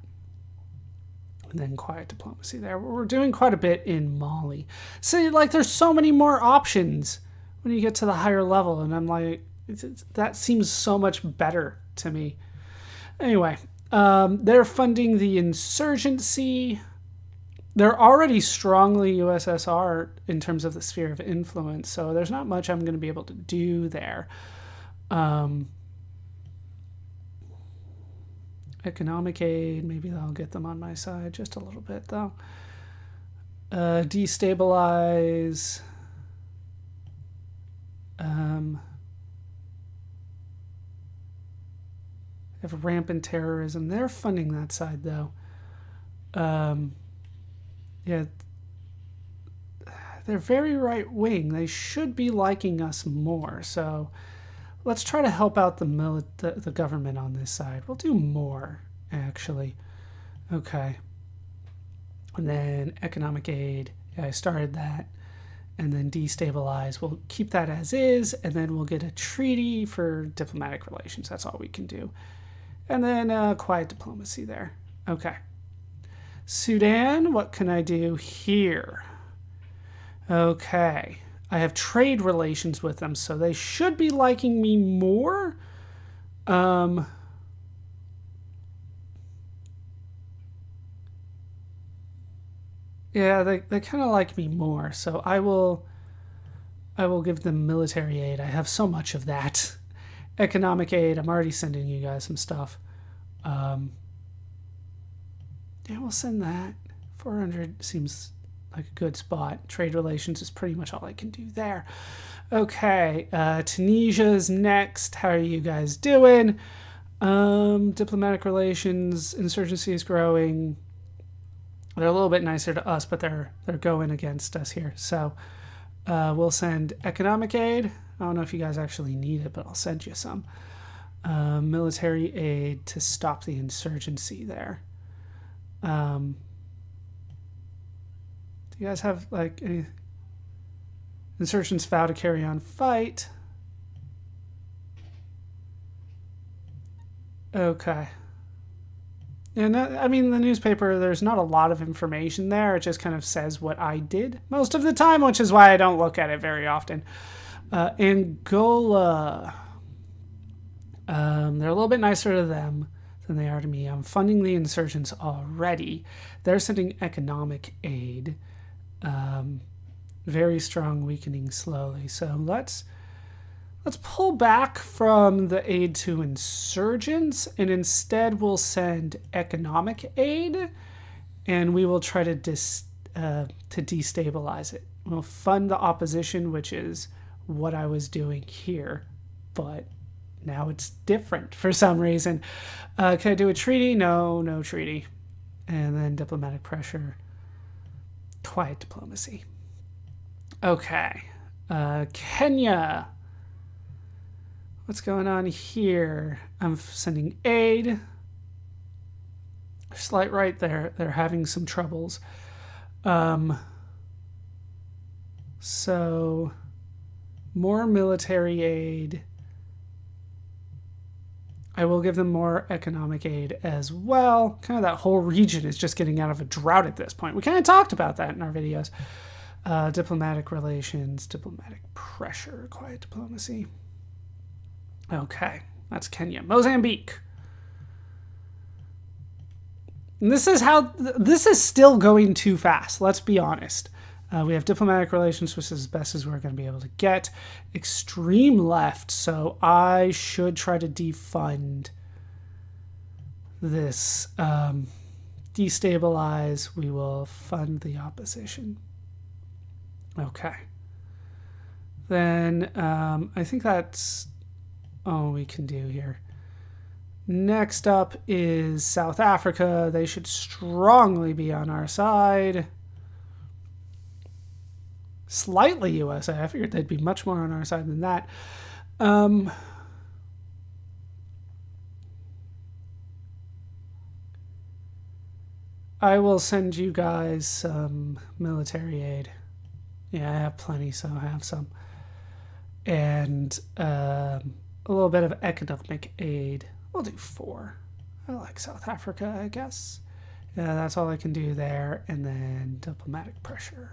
And then quiet diplomacy there. We're doing quite a bit in Mali. See, like, there's so many more options when you get to the higher level, and I'm like, that seems so much better to me. Anyway, they're funding the insurgency. They're already strongly USSR in terms of the sphere of influence, so there's not much I'm going to be able to do there. Economic aid, maybe that'll get them on my side just a little bit, though. Destabilize. Have rampant terrorism. They're funding that side, though. Yeah, they're very right wing. They should be liking us more. So let's try to help out the government on this side. We'll do more, actually. Okay. And then economic aid. Yeah, I started that. And then destabilize. We'll keep that as is, and then we'll get a treaty for diplomatic relations. That's all we can do. And then quiet diplomacy there. Okay. Sudan, what can I do here? Okay. I have trade relations with them, so they should be liking me more. Yeah, they kind of like me more, so I will give them military aid. I have so much of that. Economic aid, I'm already sending you guys some stuff. Yeah, we'll send that. 400 seems like a good spot. Trade relations is pretty much all I can do there. Okay, Tunisia's next. How are you guys doing? Diplomatic relations, insurgency is growing. They're a little bit nicer to us, but they're going against us here. So we'll send economic aid. I don't know if you guys actually need it, but I'll send you some. Military aid to stop the insurgency there. Do you guys have, like, any insurgents vow to carry on fight? Okay. And I mean, the newspaper, there's not a lot of information there. It just kind of says what I did most of the time, which is why I don't look at it very often. Angola. They're a little bit nicer to them than they are to me. I'm funding the insurgents already. They're sending economic aid. Very strong, weakening slowly. So let's pull back from the aid to insurgents, and instead we'll send economic aid, and we will try to destabilize it. We'll fund the opposition, which is what I was doing here, but now it's different for some reason. Can I do a treaty? No treaty. And then diplomatic pressure, quiet diplomacy. Okay, Kenya. What's going on here? I'm sending aid. Slight right there. They're having some troubles. So more military aid. I will give them more economic aid as well. Kind of that whole region is just getting out of a drought at this point. We kind of talked about that in our videos. Diplomatic relations, diplomatic pressure, quiet diplomacy. Okay, that's Kenya. Mozambique. And this is still going too fast, let's be honest. We have diplomatic relations, which is as best as we're going to be able to get. Extreme left, so I should try to defund this destabilize. We will fund the opposition. Okay. Then I think that's all we can do here. Next up is South Africa. They should strongly be on our side. Slightly USA. I figured they'd be much more on our side than that. I will send you guys some military aid. Yeah, I have plenty, so I have some. And a little bit of economic aid. We'll do 4. I like South Africa, I guess. Yeah, that's all I can do there. And then diplomatic pressure.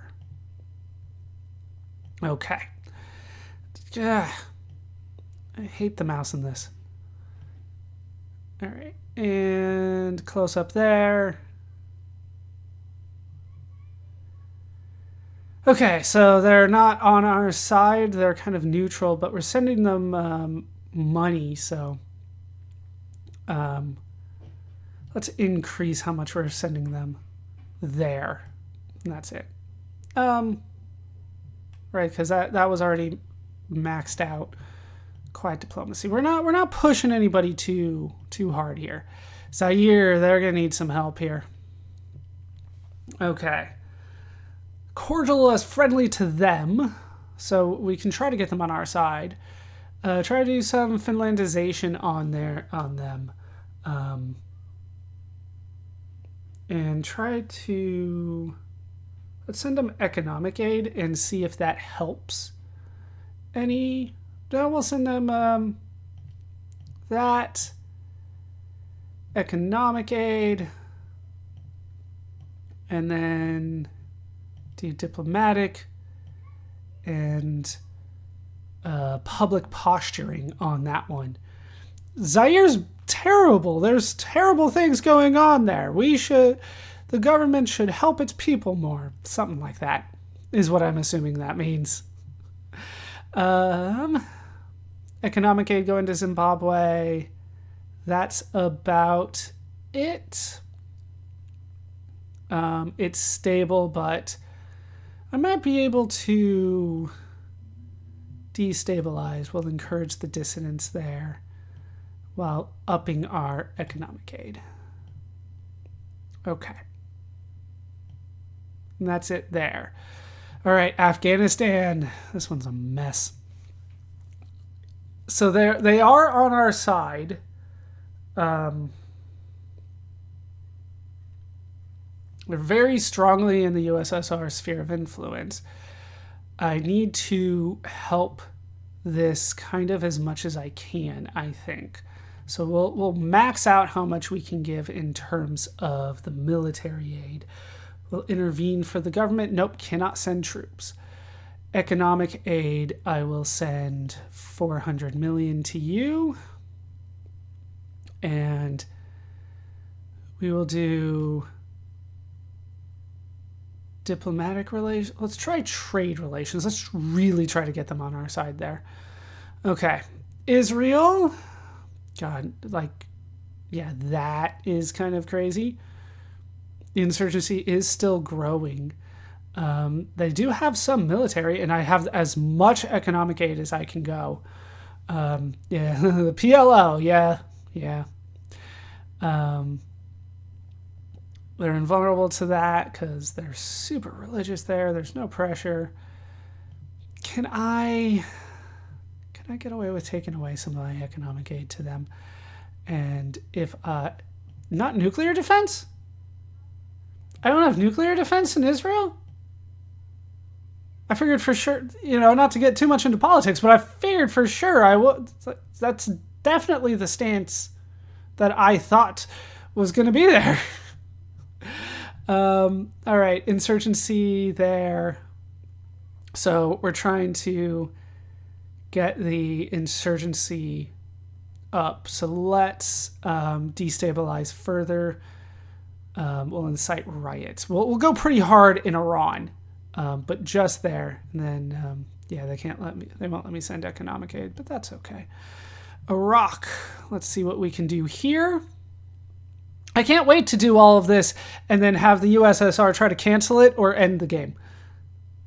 Okay. Yeah. I hate the mouse in this. All right. And close up there. Okay, so they're not on our side. They're kind of neutral, but we're sending them money, so let's increase how much we're sending them there. And that's it. Right, because that was already maxed out. Quiet diplomacy. We're not pushing anybody too hard here. Zaire, they're gonna need some help here. Okay. Cordial is friendly to them, so we can try to get them on our side. Try to do some Finlandization on them, and try to let's send them economic aid and see if that helps any. No, we'll send them that economic aid, and then do diplomatic and public posturing on that one. Zaire's terrible. There's terrible things going on there. The government should help its people more. Something like that is what I'm assuming that means. Economic aid going to Zimbabwe. That's about it. It's stable, but I might be able to destabilize. We'll encourage the dissidents there while upping our economic aid. Okay. And that's it there. All right, Afghanistan. This one's a mess. So they are on our side. They're very strongly in the USSR sphere of influence. I need to help this kind of as much as I can, I think. So we'll max out how much we can give in terms of the military aid. We'll intervene for the government. Nope, cannot send troops. Economic aid, I will send 400 million to you. And we will do diplomatic relations. Let's try trade relations. Let's really try to get them on our side there. Okay. Israel. God, yeah, that is kind of crazy. The insurgency is still growing. They do have some military, and I have as much economic aid as I can go. Yeah, the PLO, yeah. They're invulnerable to that because they're super religious there. There's no pressure. Can I get away with taking away some of my economic aid to them? And if not nuclear defense? I don't have nuclear defense in Israel? I figured for sure, not to get too much into politics, but I figured for sure I would. That's definitely the stance that I thought was going to be there. All right, insurgency there. So we're trying to get the insurgency up. So let's destabilize further. We'll incite riots. We'll go pretty hard in Iran, but just there. And then, yeah, they won't let me send economic aid, but that's okay. Iraq. Let's see what we can do here. I can't wait to do all of this and then have the USSR try to cancel it or end the game.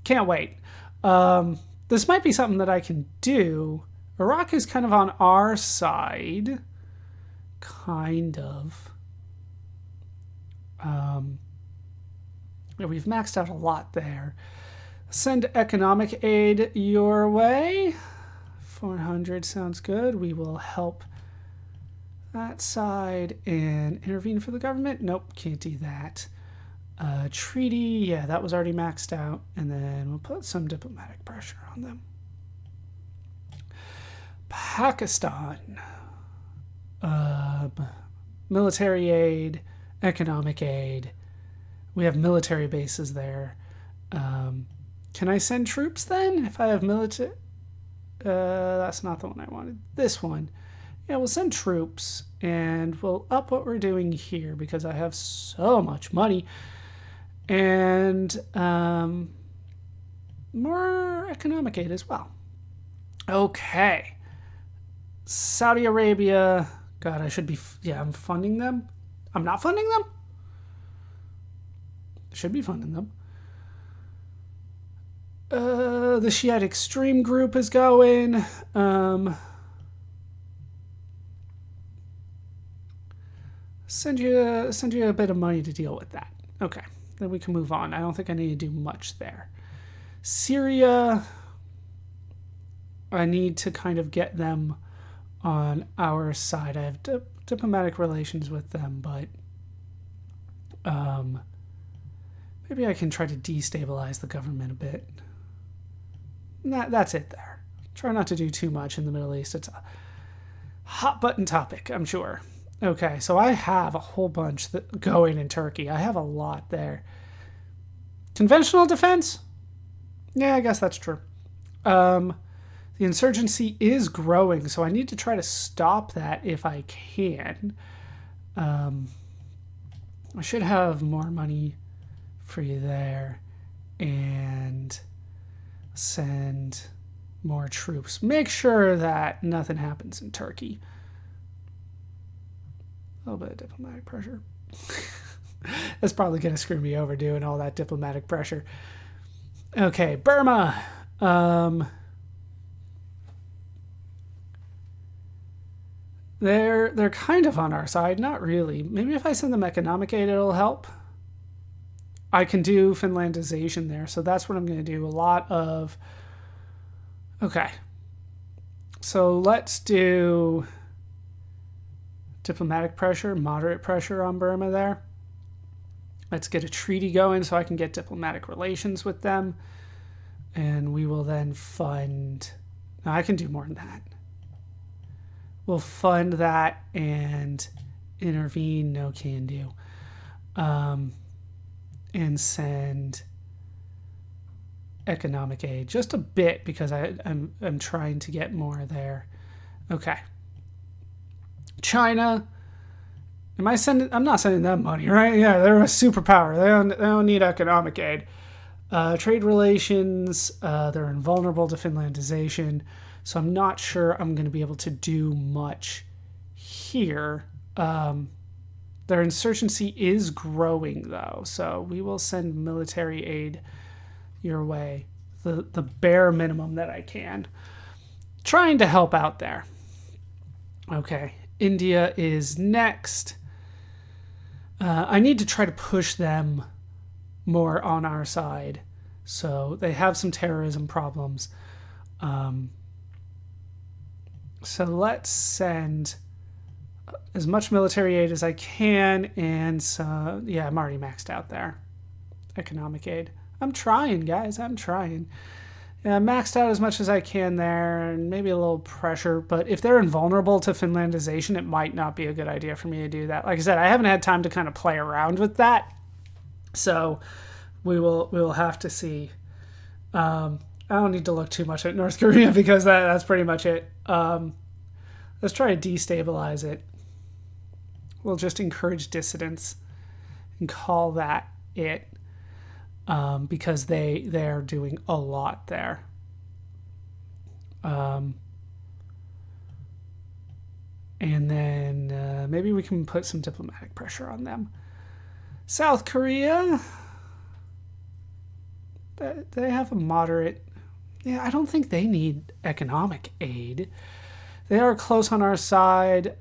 Can't wait. This might be something that I can do. Iraq is kind of on our side. Kind of. We've maxed out a lot there. Send economic aid your way. 400 sounds good. We will help that side and intervene for the government. Nope, can't do that. Treaty, yeah, that was already maxed out. And then we'll put some diplomatic pressure on them. Pakistan. Military aid, economic aid. We have military bases there. Can I send troops then? If I have military... that's not the one I wanted. This one. Yeah, we'll send troops, and we'll up what we're doing here because I have so much money. And more economic aid as well. Okay. Saudi Arabia. God, I should be... Yeah, I'm funding them. I'm not funding them? I should be funding them. The Shiite extreme group is going. Send you a bit of money to deal with that. Okay, then we can move on. I don't think I need to do much there. Syria, I need to kind of get them on our side. I have diplomatic relations with them, but maybe I can try to destabilize the government a bit. That's it there. Try not to do too much in the Middle East. It's a hot button topic, I'm sure. Okay, so I have a whole bunch that going in Turkey. I have a lot there. Conventional defense? Yeah, I guess that's true. The insurgency is growing, so I need to try to stop that if I can. I should have more money for you there. And send more troops. Make sure that nothing happens in Turkey. A little bit of diplomatic pressure. That's probably going to screw me over doing all that diplomatic pressure. Okay, Burma. They're kind of on our side. Not really. Maybe if I send them economic aid, it'll help. I can do Finlandization there, so that's what I'm going to do. A lot of... Okay. So let's do diplomatic pressure, moderate pressure on Burma there. Let's get a treaty going so I can get diplomatic relations with them. And we will then fund... No, I can do more than that. We'll fund that and intervene. No can do. And send economic aid just a bit because I'm trying to get more there. Okay. China. Am I sending? I'm not sending them money, right? Yeah, they're a superpower. They don't need economic aid. Trade relations. They're invulnerable to Finlandization, so I'm not sure I'm going to be able to do much here. Their insurgency is growing, though, so we will send military aid your way. The bare minimum that I can. Trying to help out there. Okay, India is next. I need to try to push them more on our side. So they have some terrorism problems. So let's send as much military aid as I can, and yeah, I'm already maxed out there. Economic aid. I'm trying, guys. I'm trying. Yeah, maxed out as much as I can there, and maybe a little pressure. But if they're invulnerable to Finlandization, it might not be a good idea for me to do that. Like I said, I haven't had time to kind of play around with that, so we will have to see. I don't need to look too much at North Korea because that's pretty much it. Let's try to destabilize it. We'll just encourage dissidents and call that it, because they're doing a lot there. And then maybe we can put some diplomatic pressure on them. South Korea, they have a moderate... Yeah, I don't think they need economic aid. They are close on our side.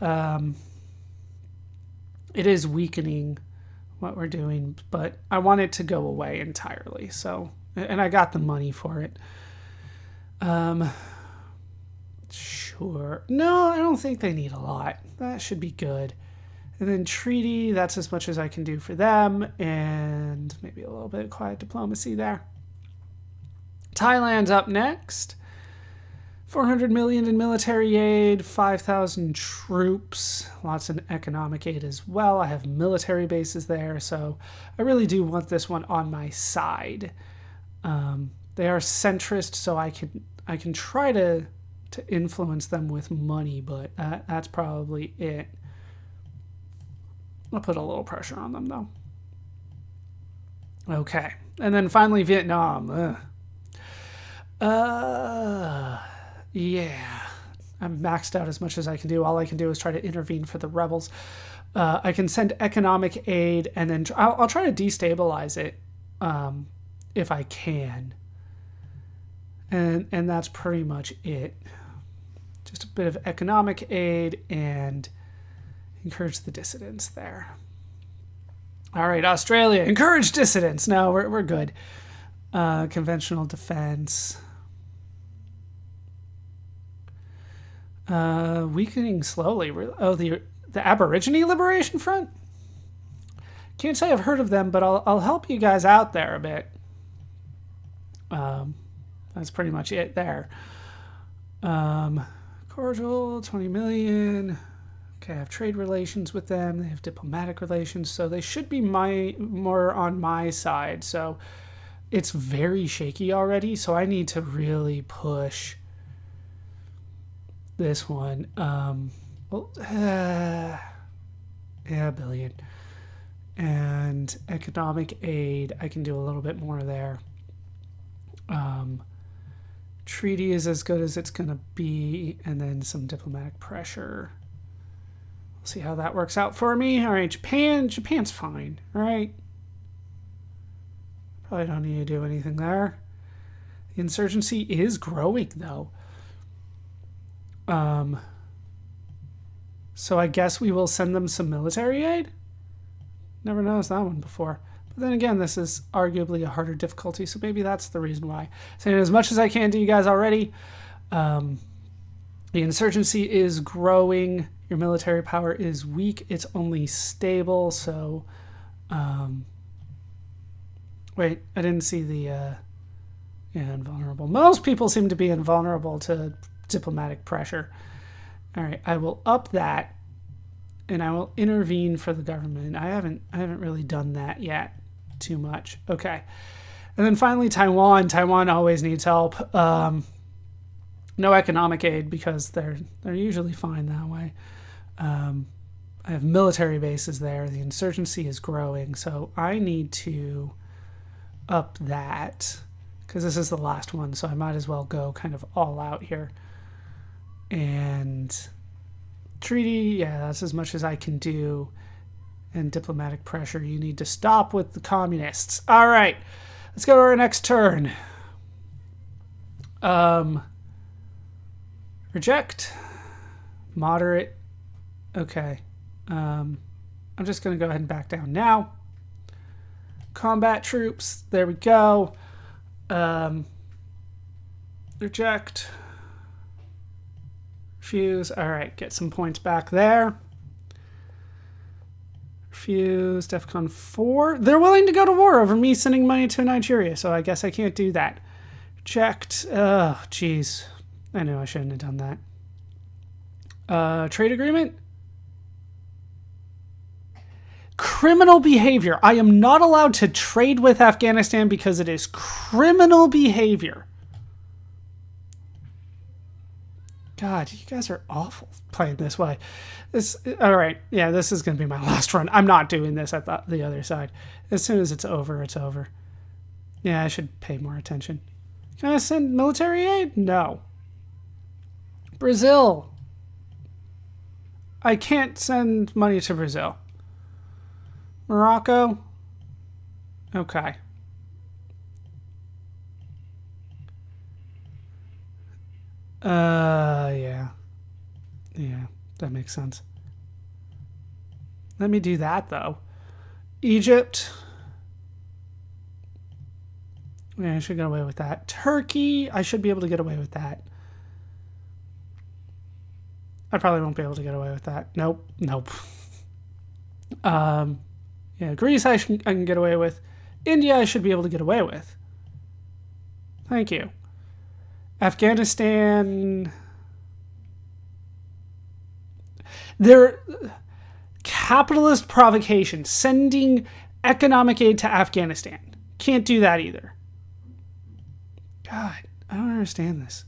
It is weakening what we're doing, but I want it to go away entirely. So, and I got the money for it. Sure. No, I don't think they need a lot. That should be good. And then treaty, that's as much as I can do for them. And maybe a little bit of quiet diplomacy there. Thailand's up next. 400 million in military aid, 5,000 troops, lots of economic aid as well. I have military bases there, so I really do want this one on my side. They are centrist, so I can try to influence them with money, but that's probably it. I'll put a little pressure on them, though. Okay, and then finally Vietnam. Yeah, I'm maxed out as much as I can do. All I can do is try to intervene for the rebels. I can send economic aid, and then I'll try to destabilize it if I can. And that's pretty much it. Just a bit of economic aid and encourage the dissidents there. All right, Australia, encourage dissidents. No, we're good. Conventional defense. Weakening slowly. Oh, the Aborigine Liberation Front? Can't say I've heard of them, but I'll help you guys out there a bit. That's pretty much it there. Cordial, 20 million. Okay, I have trade relations with them. They have diplomatic relations, so they should be more on my side. So it's very shaky already, so I need to really push this one. Yeah, $1 billion. And economic aid, I can do a little bit more there. Treaty is as good as it's going to be, and then some diplomatic pressure. We'll see how that works out for me. All right, Japan's fine, all right? Probably don't need to do anything there. The insurgency is growing, though. So I guess we will send them some military aid? Never noticed that one before. But then again, this is arguably a harder difficulty, so maybe that's the reason why. Saying as much as I can to you guys already. The insurgency is growing. Your military power is weak. It's only stable, so... wait, I didn't see the... yeah, invulnerable. Most people seem to be invulnerable to diplomatic pressure. All right, I will up that, and I will intervene for the government. I haven't really done that yet too much. Okay, and then finally Taiwan. Taiwan always needs help. No economic aid because they're usually fine that way. I have military bases there. The insurgency is growing, so I need to up that because this is the last one, so I might as well go kind of all out here. And treaty, yeah, that's as much as I can do. And diplomatic pressure, you need to stop with the communists. All right, let's go to our next turn. Reject, moderate. Okay, I'm just going to go ahead and back down now. Combat troops, there we go. Reject. Refuse. All right, get some points back there. Refuse. DEFCON 4. They're willing to go to war over me sending money to Nigeria, so I guess I can't do that. Reject. Oh, jeez. I knew I shouldn't have done that. Trade agreement. Criminal behavior. I am not allowed to trade with Afghanistan because it is criminal behavior. God, you guys are awful playing this way. All right. Yeah, this is going to be my last run. I'm not doing this at the other side. As soon as it's over, it's over. Yeah, I should pay more attention. Can I send military aid? No. Brazil. I can't send money to Brazil. Morocco? Okay. Yeah. Yeah, that makes sense. Let me do that, though. Egypt. Yeah, I should get away with that. Turkey. I should be able to get away with that. I probably won't be able to get away with that. Nope. Nope. Yeah, Greece I can get away with. India I should be able to get away with. Thank you. Afghanistan. They're capitalist provocation, sending economic aid to Afghanistan. Can't do that either. God, I don't understand this.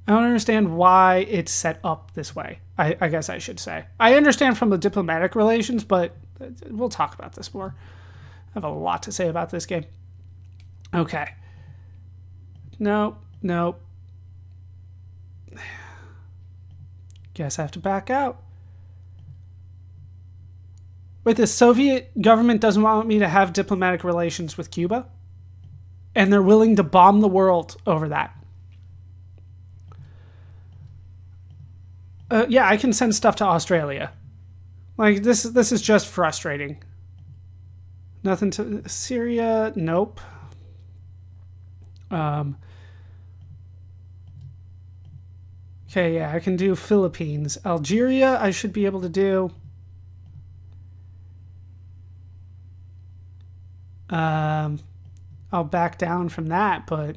I don't understand why it's set up this way. I guess I should say. I understand from the diplomatic relations, but we'll talk about this more. I have a lot to say about this game. Okay. Nope. Nope. Guess I have to back out. Wait, the Soviet government doesn't want me to have diplomatic relations with Cuba? And they're willing to bomb the world over that. Yeah, I can send stuff to Australia. Like, this is just frustrating. Nothing to... Syria, nope. Okay, yeah, I can do Philippines. Algeria, I should be able to do. I'll back down from that, but...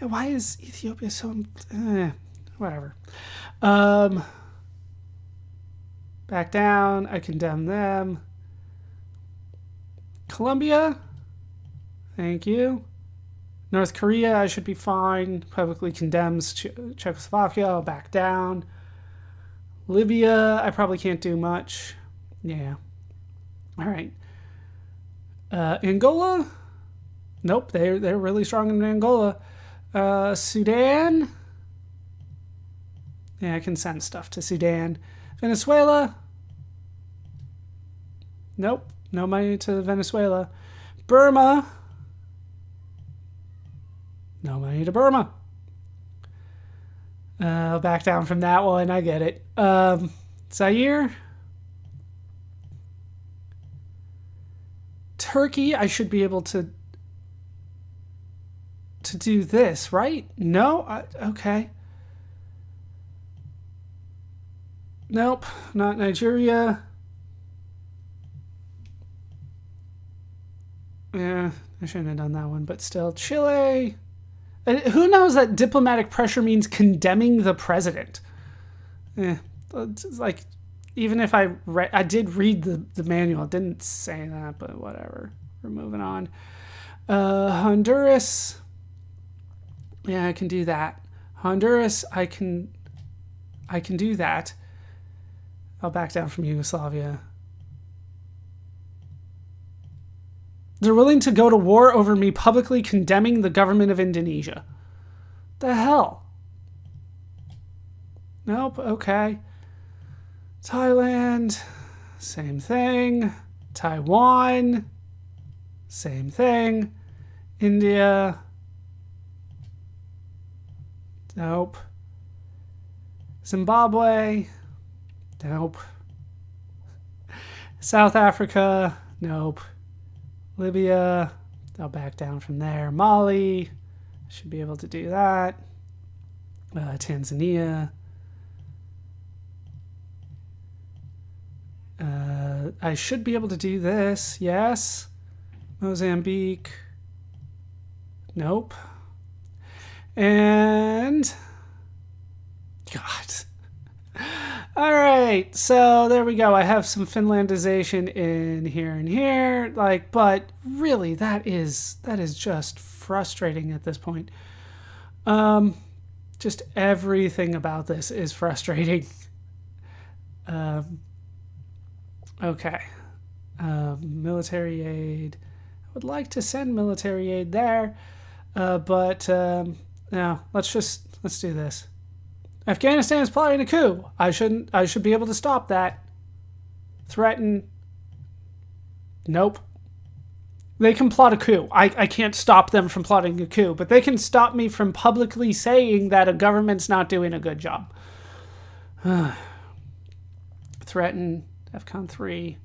Yeah, why is Ethiopia so... whatever. Back down. I condemn them. Colombia. Thank you. North Korea, I should be fine. Publicly condemns Czechoslovakia. I'll back down. Libya, I probably can't do much. Yeah. All right. Angola? Nope, they're really strong in Angola. Sudan? Yeah, I can send stuff to Sudan. Venezuela? Nope, no money to Venezuela. Burma? No money to Burma. I'll back down from that one. I get it. Zaire? Turkey, I should be able to do this, right? No? Okay. Nope, not Nigeria. Yeah, I shouldn't have done that one, but still. Chile. Who knows that diplomatic pressure means condemning the president? It's like, even if I did read the manual, it didn't say that, but whatever. We're moving on. Honduras. Yeah, I can do that. Honduras, I can do that. I'll back down from Yugoslavia. They're willing to go to war over me publicly condemning the government of Indonesia. The hell? Nope, okay. Thailand, same thing. Taiwan, same thing. India, nope. Zimbabwe, nope. South Africa, nope. Libya, I'll back down from there. Mali, should be able to do that. Tanzania. I should be able to do this, yes. Mozambique, nope. And... God. All right, so there we go. I have some Finlandization in here and here, like, but really that is just frustrating at this point. Just everything about this is frustrating. Okay. Military aid. I would like to send military aid there, but no, let's do this. Afghanistan is plotting a coup. I should be able to stop that. Threaten. Nope. They can plot a coup. I can't stop them from plotting a coup, but they can stop me from publicly saying that a government's not doing a good job. Threaten. DEFCON 3.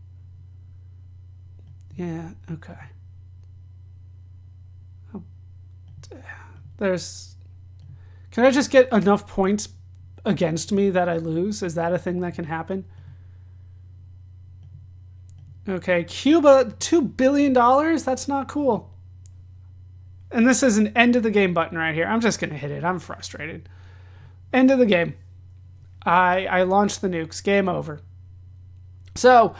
Yeah, okay. Can I just get enough points against me that I lose? Is that a thing that can happen? Okay, Cuba, $2 billion? That's not cool. And this is an end of the game button right here. I'm just going to hit it. I'm frustrated. End of the game. I launched the nukes. Game over. So,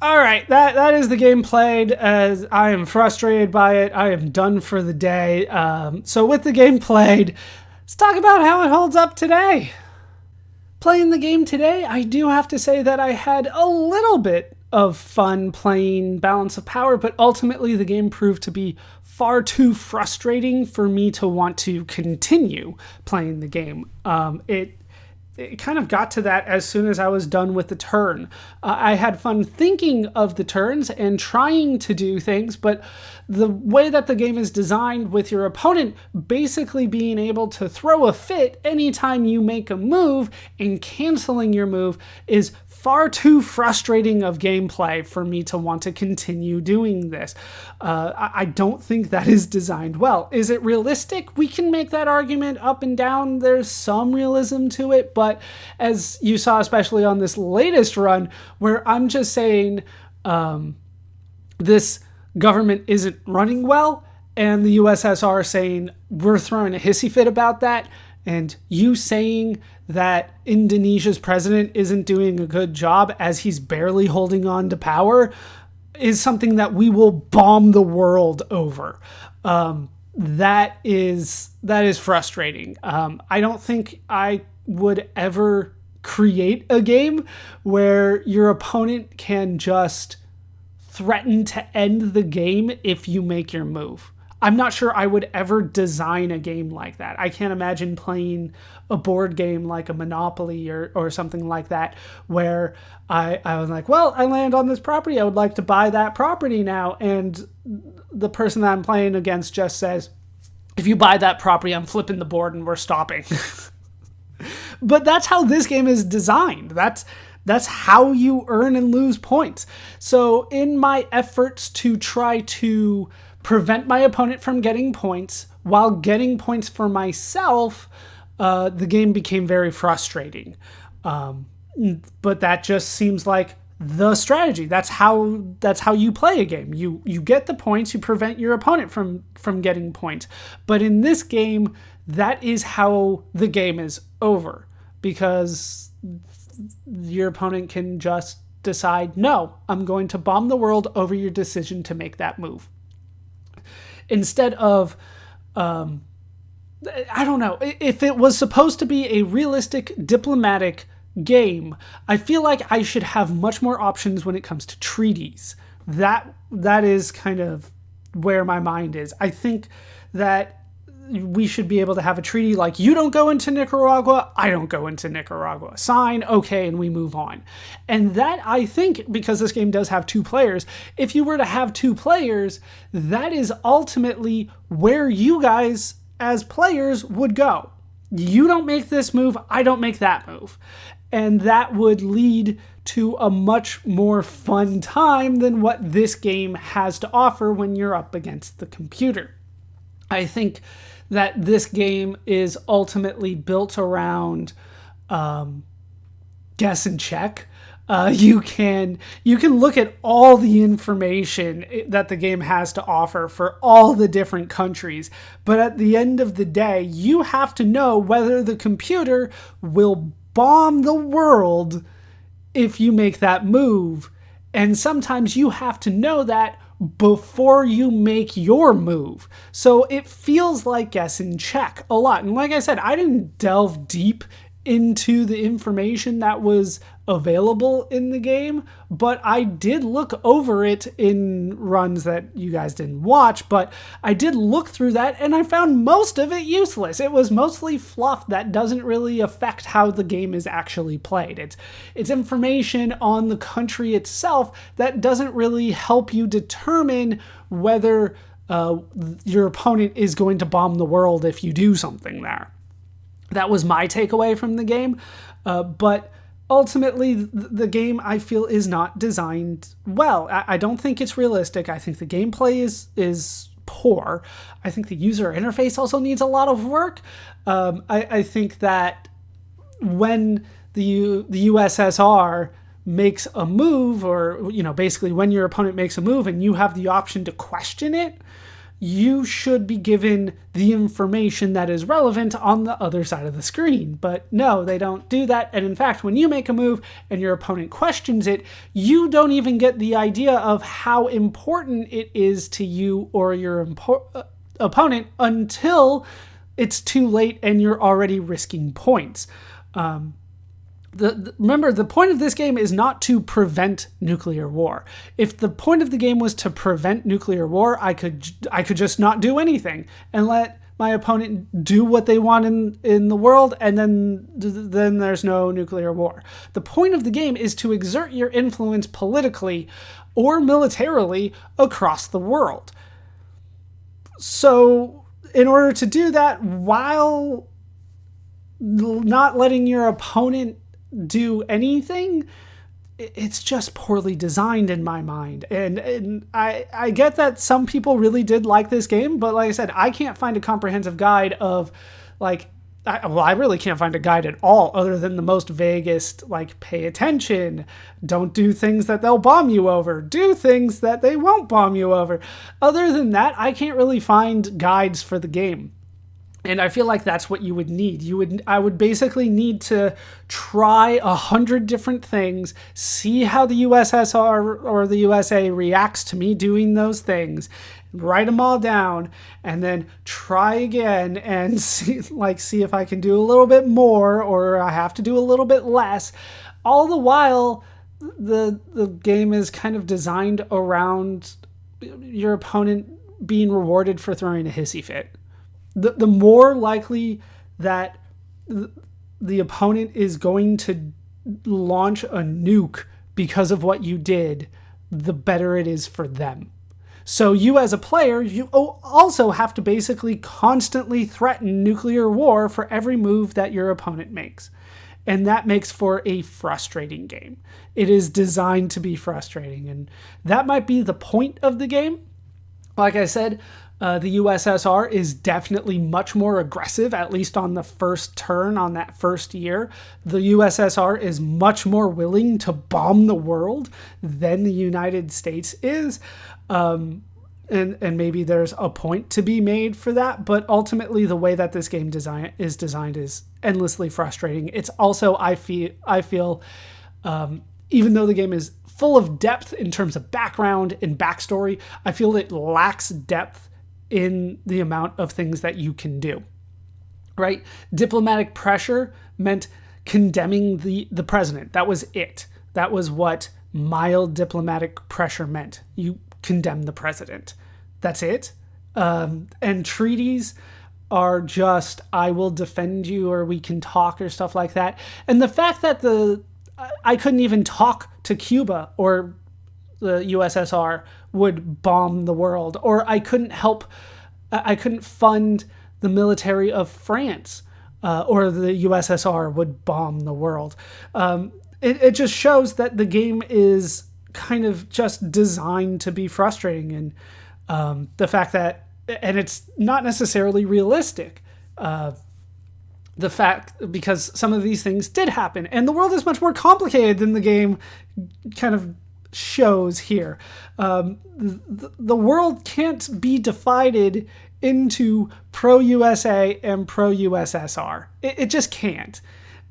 all right, that is the game played. As I am frustrated by it. I am done for the day. So with the game played, let's talk about how it holds up today. Playing the game today, I do have to say that I had a little bit of fun playing Balance of Power, but ultimately the game proved to be far too frustrating for me to want to continue playing the game. It kind of got to that as soon as I was done with the turn. I had fun thinking of the turns and trying to do things, but the way that the game is designed with your opponent basically being able to throw a fit anytime you make a move and canceling your move is far too frustrating of gameplay for me to want to continue doing this. I don't think that is designed well. Is it realistic? We can make that argument up and down. There's some realism to it, but as you saw, especially on this latest run, where I'm just saying this government isn't running well, and the USSR saying we're throwing a hissy fit about that, and you saying that Indonesia's president isn't doing a good job as he's barely holding on to power is something that we will bomb the world over. That is frustrating. I don't think I would ever create a game where your opponent can just threaten to end the game if you make your move. I'm not sure I would ever design a game like that. I can't imagine playing a board game like a Monopoly or something like that, where I was like, well, I land on this property. I would like to buy that property now. And the person that I'm playing against just says, if you buy that property, I'm flipping the board and we're stopping. But that's how this game is designed. That's how you earn and lose points. So in my efforts to try to prevent my opponent from getting points while getting points for myself, the game became very frustrating. But that just seems like the strategy. That's how you play a game. You get the points, you prevent your opponent from getting points. But in this game, that is how the game is over, because your opponent can just decide, no, I'm going to bomb the world over your decision to make that move. Instead of, I don't know, if it was supposed to be a realistic diplomatic game, I feel like I should have much more options when it comes to treaties. That is kind of where my mind is. I think that we should be able to have a treaty like, you don't go into Nicaragua, I don't go into Nicaragua. Sign, okay, and we move on. And that, I think, because this game does have 2 players, if you were to have 2 players, that is ultimately where you guys as players would go. You don't make this move, I don't make that move. And that would lead to a much more fun time than what this game has to offer when you're up against the computer. I think that this game is ultimately built around guess and check. You can look at all the information that the game has to offer for all the different countries, but at the end of the day, you have to know whether the computer will bomb the world if you make that move. And sometimes you have to know that before you make your move. So it feels like guess and check a lot. And like I said, I didn't delve deep into the information that was available in the game, but I did look over it in runs that you guys didn't watch, but I did look through that and I found most of it useless. It was mostly fluff that doesn't really affect how the game is actually played. It's information on the country itself that doesn't really help you determine whether your opponent is going to bomb the world if you do something there. That was my takeaway from the game, but ultimately, the game, I feel, is not designed well. I don't think it's realistic. I think the gameplay is poor. I think the user interface also needs a lot of work. I think that when the USSR makes a move, or basically when your opponent makes a move and you have the option to question it, you should be given the information that is relevant on the other side of the screen. But no, they don't do that. And in fact, when you make a move and your opponent questions it, you don't even get the idea of how important it is to you or your opponent until it's too late and you're already risking points. Remember, the point of this game is not to prevent nuclear war. If the point of the game was to prevent nuclear war, I could just not do anything and let my opponent do what they want in the world, and then there's no nuclear war. The point of the game is to exert your influence politically or militarily across the world. So in order to do that, while not letting your opponent do anything, it's just poorly designed in my mind. And I get that some people really did like this game, but like I said, I can't find a comprehensive guide of I really can't find a guide at all other than the most vaguest, like, pay attention, don't do things that they'll bomb you over, do things that they won't bomb you over. Other than that, I can't really find guides for the game. And I feel like that's what you would need. I would basically need to try 100 different things, see how the USSR or the USA reacts to me doing those things, write them all down, and then try again and see if I can do a little bit more or I have to do a little bit less. All the while, the game is kind of designed around your opponent being rewarded for throwing a hissy fit. The more likely that the opponent is going to launch a nuke because of what you did, the better it is for them. So you as a player, you also have to basically constantly threaten nuclear war for every move that your opponent makes. And that makes for a frustrating game. It is designed to be frustrating, and that might be the point of the game. Like I said, the USSR is definitely much more aggressive, at least on the first turn, on that first year. The USSR is much more willing to bomb the world than the United States is. And maybe there's a point to be made for that, but ultimately the way that this game is designed is endlessly frustrating. It's also, I feel, even though the game is full of depth in terms of background and backstory, I feel it lacks depth in the amount of things that you can do, right? Diplomatic pressure meant condemning the president. That was it. That was what mild diplomatic pressure meant. You condemn the president. That's it. And treaties are just, I will defend you, or we can talk, or stuff like that. And the fact that I couldn't even talk to Cuba or the USSR would bomb the world, or I couldn't fund the military of France, or the USSR would bomb the world. It just shows that the game is kind of just designed to be frustrating, and the fact that, and it's not necessarily realistic. The fact, because some of these things did happen, and the world is much more complicated than the game kind of shows here. The world can't be divided into pro-USA and pro-USSR. It just can't.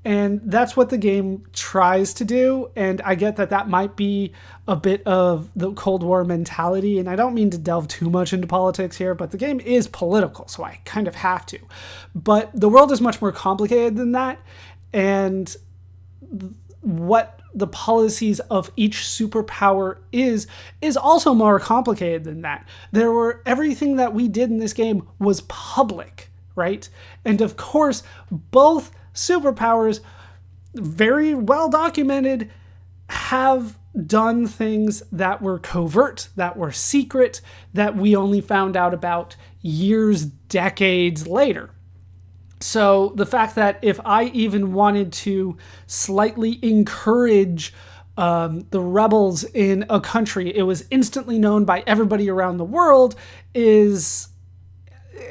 And that's what the game tries to do. And I get that might be a bit of the Cold War mentality. And I don't mean to delve too much into politics here, but the game is political, so I kind of have to. But the world is much more complicated than that. And what the policies of each superpower is also more complicated than that. Everything that we did in this game was public, right? And of course, both superpowers, very well documented, have done things that were covert, that were secret, that we only found out about years, decades later. So the fact that if I even wanted to slightly encourage the rebels in a country, it was instantly known by everybody around the world is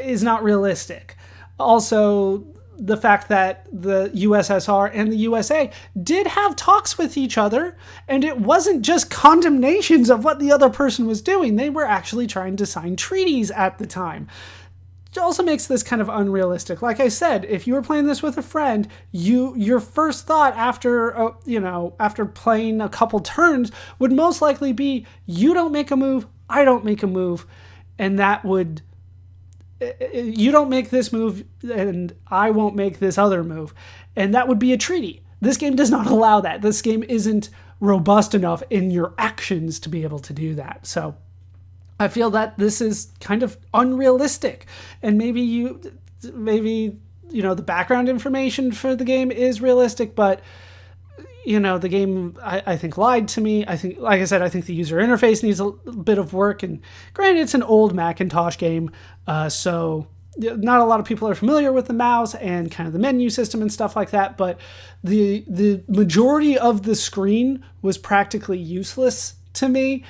not realistic. Also, the fact that the USSR and the USA did have talks with each other, and it wasn't just condemnations of what the other person was doing. They were actually trying to sign treaties at the time. It also makes this kind of unrealistic. Like I said, if you were playing this with a friend, your first thought after playing a couple turns would most likely be, you don't make a move, I don't make a move, and that would, you don't make this move and I won't make this other move, and that would be a treaty. This game does not allow that. This game isn't robust enough in your actions to be able to do that. So I feel that this is kind of unrealistic, and maybe the background information for the game is realistic, but the game, I think, lied to me. I think, like I said, I think the user interface needs a bit of work, and granted, it's an old Macintosh game, so not a lot of people are familiar with the mouse and kind of the menu system and stuff like that, but the majority of the screen was practically useless to me.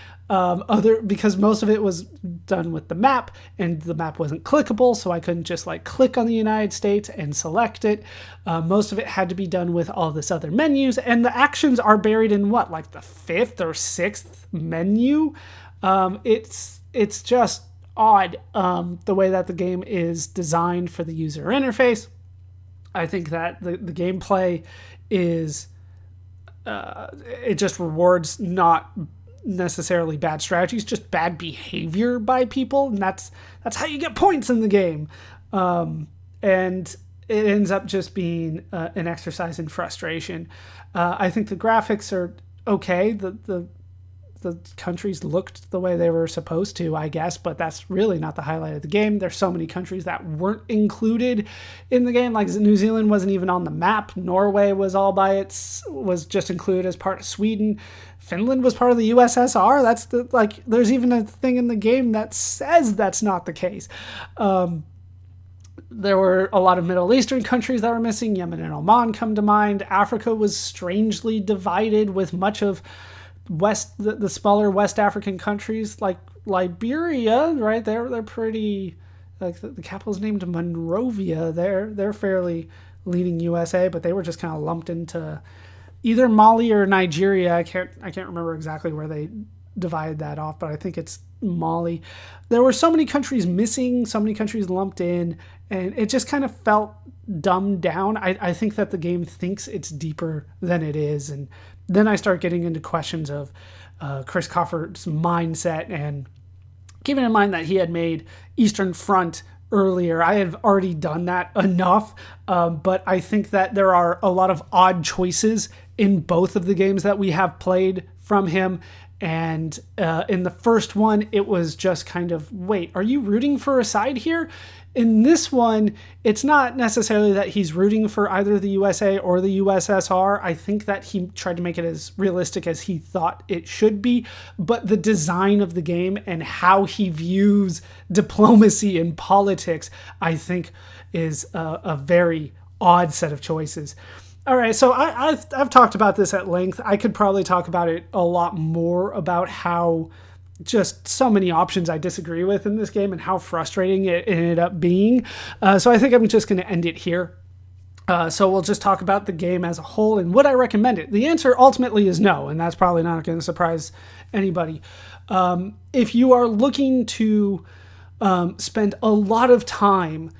Because most of it was done with the map, and the map wasn't clickable, so I couldn't just click on the United States and select it. Most of it had to be done with all this other menus, and the actions are buried in the fifth or sixth menu. It's just odd the way that the game is designed for the user interface. I think that the gameplay is it just rewards not necessarily bad strategies, just bad behavior by people, and that's how you get points in the game. And it ends up just being an exercise in frustration. I think the graphics are okay. The countries looked the way they were supposed to, I guess, but that's really not the highlight of the game. There's so many countries that weren't included in the game. Like New Zealand wasn't even on the map. Norway was was just included as part of Sweden. Finland was part of the USSR. There's even a thing in the game that says that's not the case. There were a lot of Middle Eastern countries that were missing. Yemen and Oman come to mind. Africa was strangely divided, with much of the smaller West African countries like Liberia, right? They're pretty, the capital's named Monrovia. They're fairly leaning USA, but they were just kind of lumped into either Mali or Nigeria. I can't remember exactly where they divided that off, but I think it's Mali. There were so many countries missing, so many countries lumped in, and it just kind of felt dumbed down. I think that the game thinks it's deeper than it is, and then I start getting into questions of Chris Crawford's mindset, and keeping in mind that he had made Eastern Front earlier. I have already done that enough, but I think that there are a lot of odd choices in both of the games that we have played from him. And in the first one, it was just kind of, wait, are you rooting for a side here? In this one, it's not necessarily that he's rooting for either the USA or the USSR. I think that he tried to make it as realistic as he thought it should be, but the design of the game and how he views diplomacy and politics, I think, is a very odd set of choices. All right, so I've talked about this at length. I could probably talk about it a lot more, about how just so many options I disagree with in this game and how frustrating it ended up being. So I think I'm just going to end it here. So we'll just talk about the game as a whole and would I recommend it? The answer ultimately is no, and that's probably not going to surprise anybody. If you are looking to spend a lot of time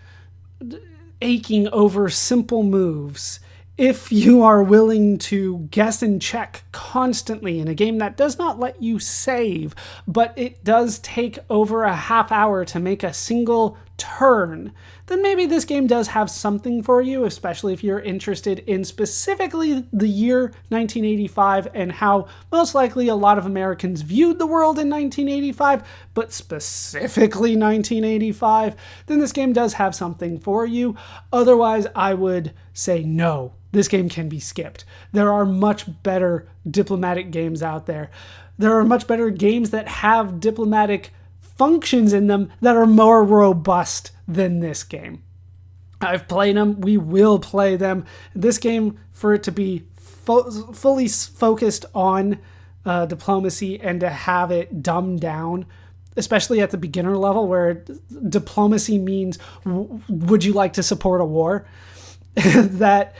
aching over simple moves, if you are willing to guess and check constantly in a game that does not let you save, but it does take over a half hour to make a single turn, then maybe this game does have something for you, especially if you're interested in specifically the year 1985 and how most likely a lot of Americans viewed the world in 1985, but specifically 1985, then this game does have something for you. Otherwise, I would say no, this game can be skipped. There are much better diplomatic games out there. There are much better games that have diplomatic functions in them that are more robust than this game. I've played them. We will play them. This game, for it to be fully focused on diplomacy and to have it dumbed down, especially at the beginner level where diplomacy means would you like to support a war? that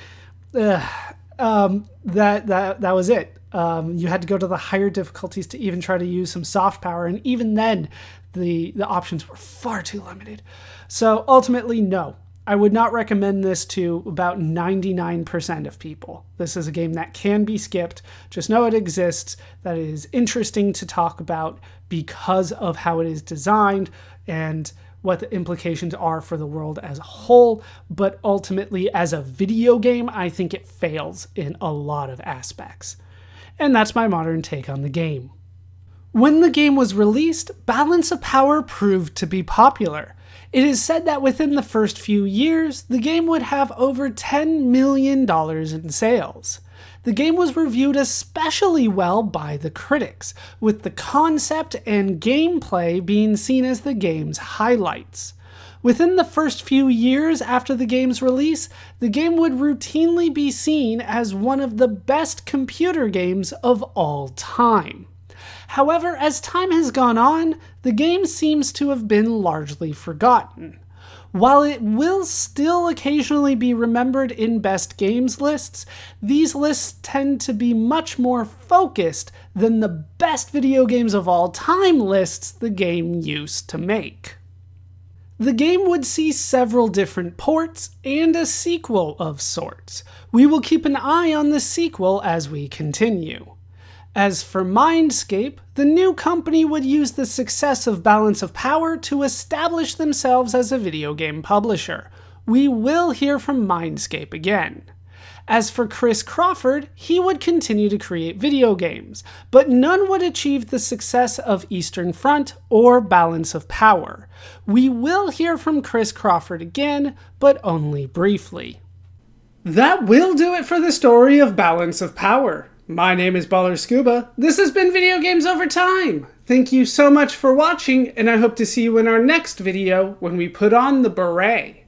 was it. You had to go to the higher difficulties to even try to use some soft power, and even then the options were far too limited. So ultimately, no, I would not recommend this to about 99% of people. This is a game that can be skipped. Just know it exists, that it is interesting to talk about because of how it is designed and what the implications are for the world as a whole, but ultimately as a video game, I think it fails in a lot of aspects. And that's my modern take on the game. When the game was released, Balance of Power proved to be popular. It is said that within the first few years, the game would have over $10 million in sales. The game was reviewed especially well by the critics, with the concept and gameplay being seen as the game's highlights. Within the first few years after the game's release, the game would routinely be seen as one of the best computer games of all time. However, as time has gone on, the game seems to have been largely forgotten. While it will still occasionally be remembered in best games lists, these lists tend to be much more focused than the best video games of all time lists the game used to make. The game would see several different ports and a sequel of sorts. We will keep an eye on the sequel as we continue. As for Mindscape, the new company would use the success of Balance of Power to establish themselves as a video game publisher. We will hear from Mindscape again. As for Chris Crawford, he would continue to create video games, but none would achieve the success of Eastern Front or Balance of Power. We will hear from Chris Crawford again, but only briefly. That will do it for the story of Balance of Power. My name is Ballerscuba. This has been Video Games Over Time. Thank you so much for watching, and I hope to see you in our next video when we put on the beret.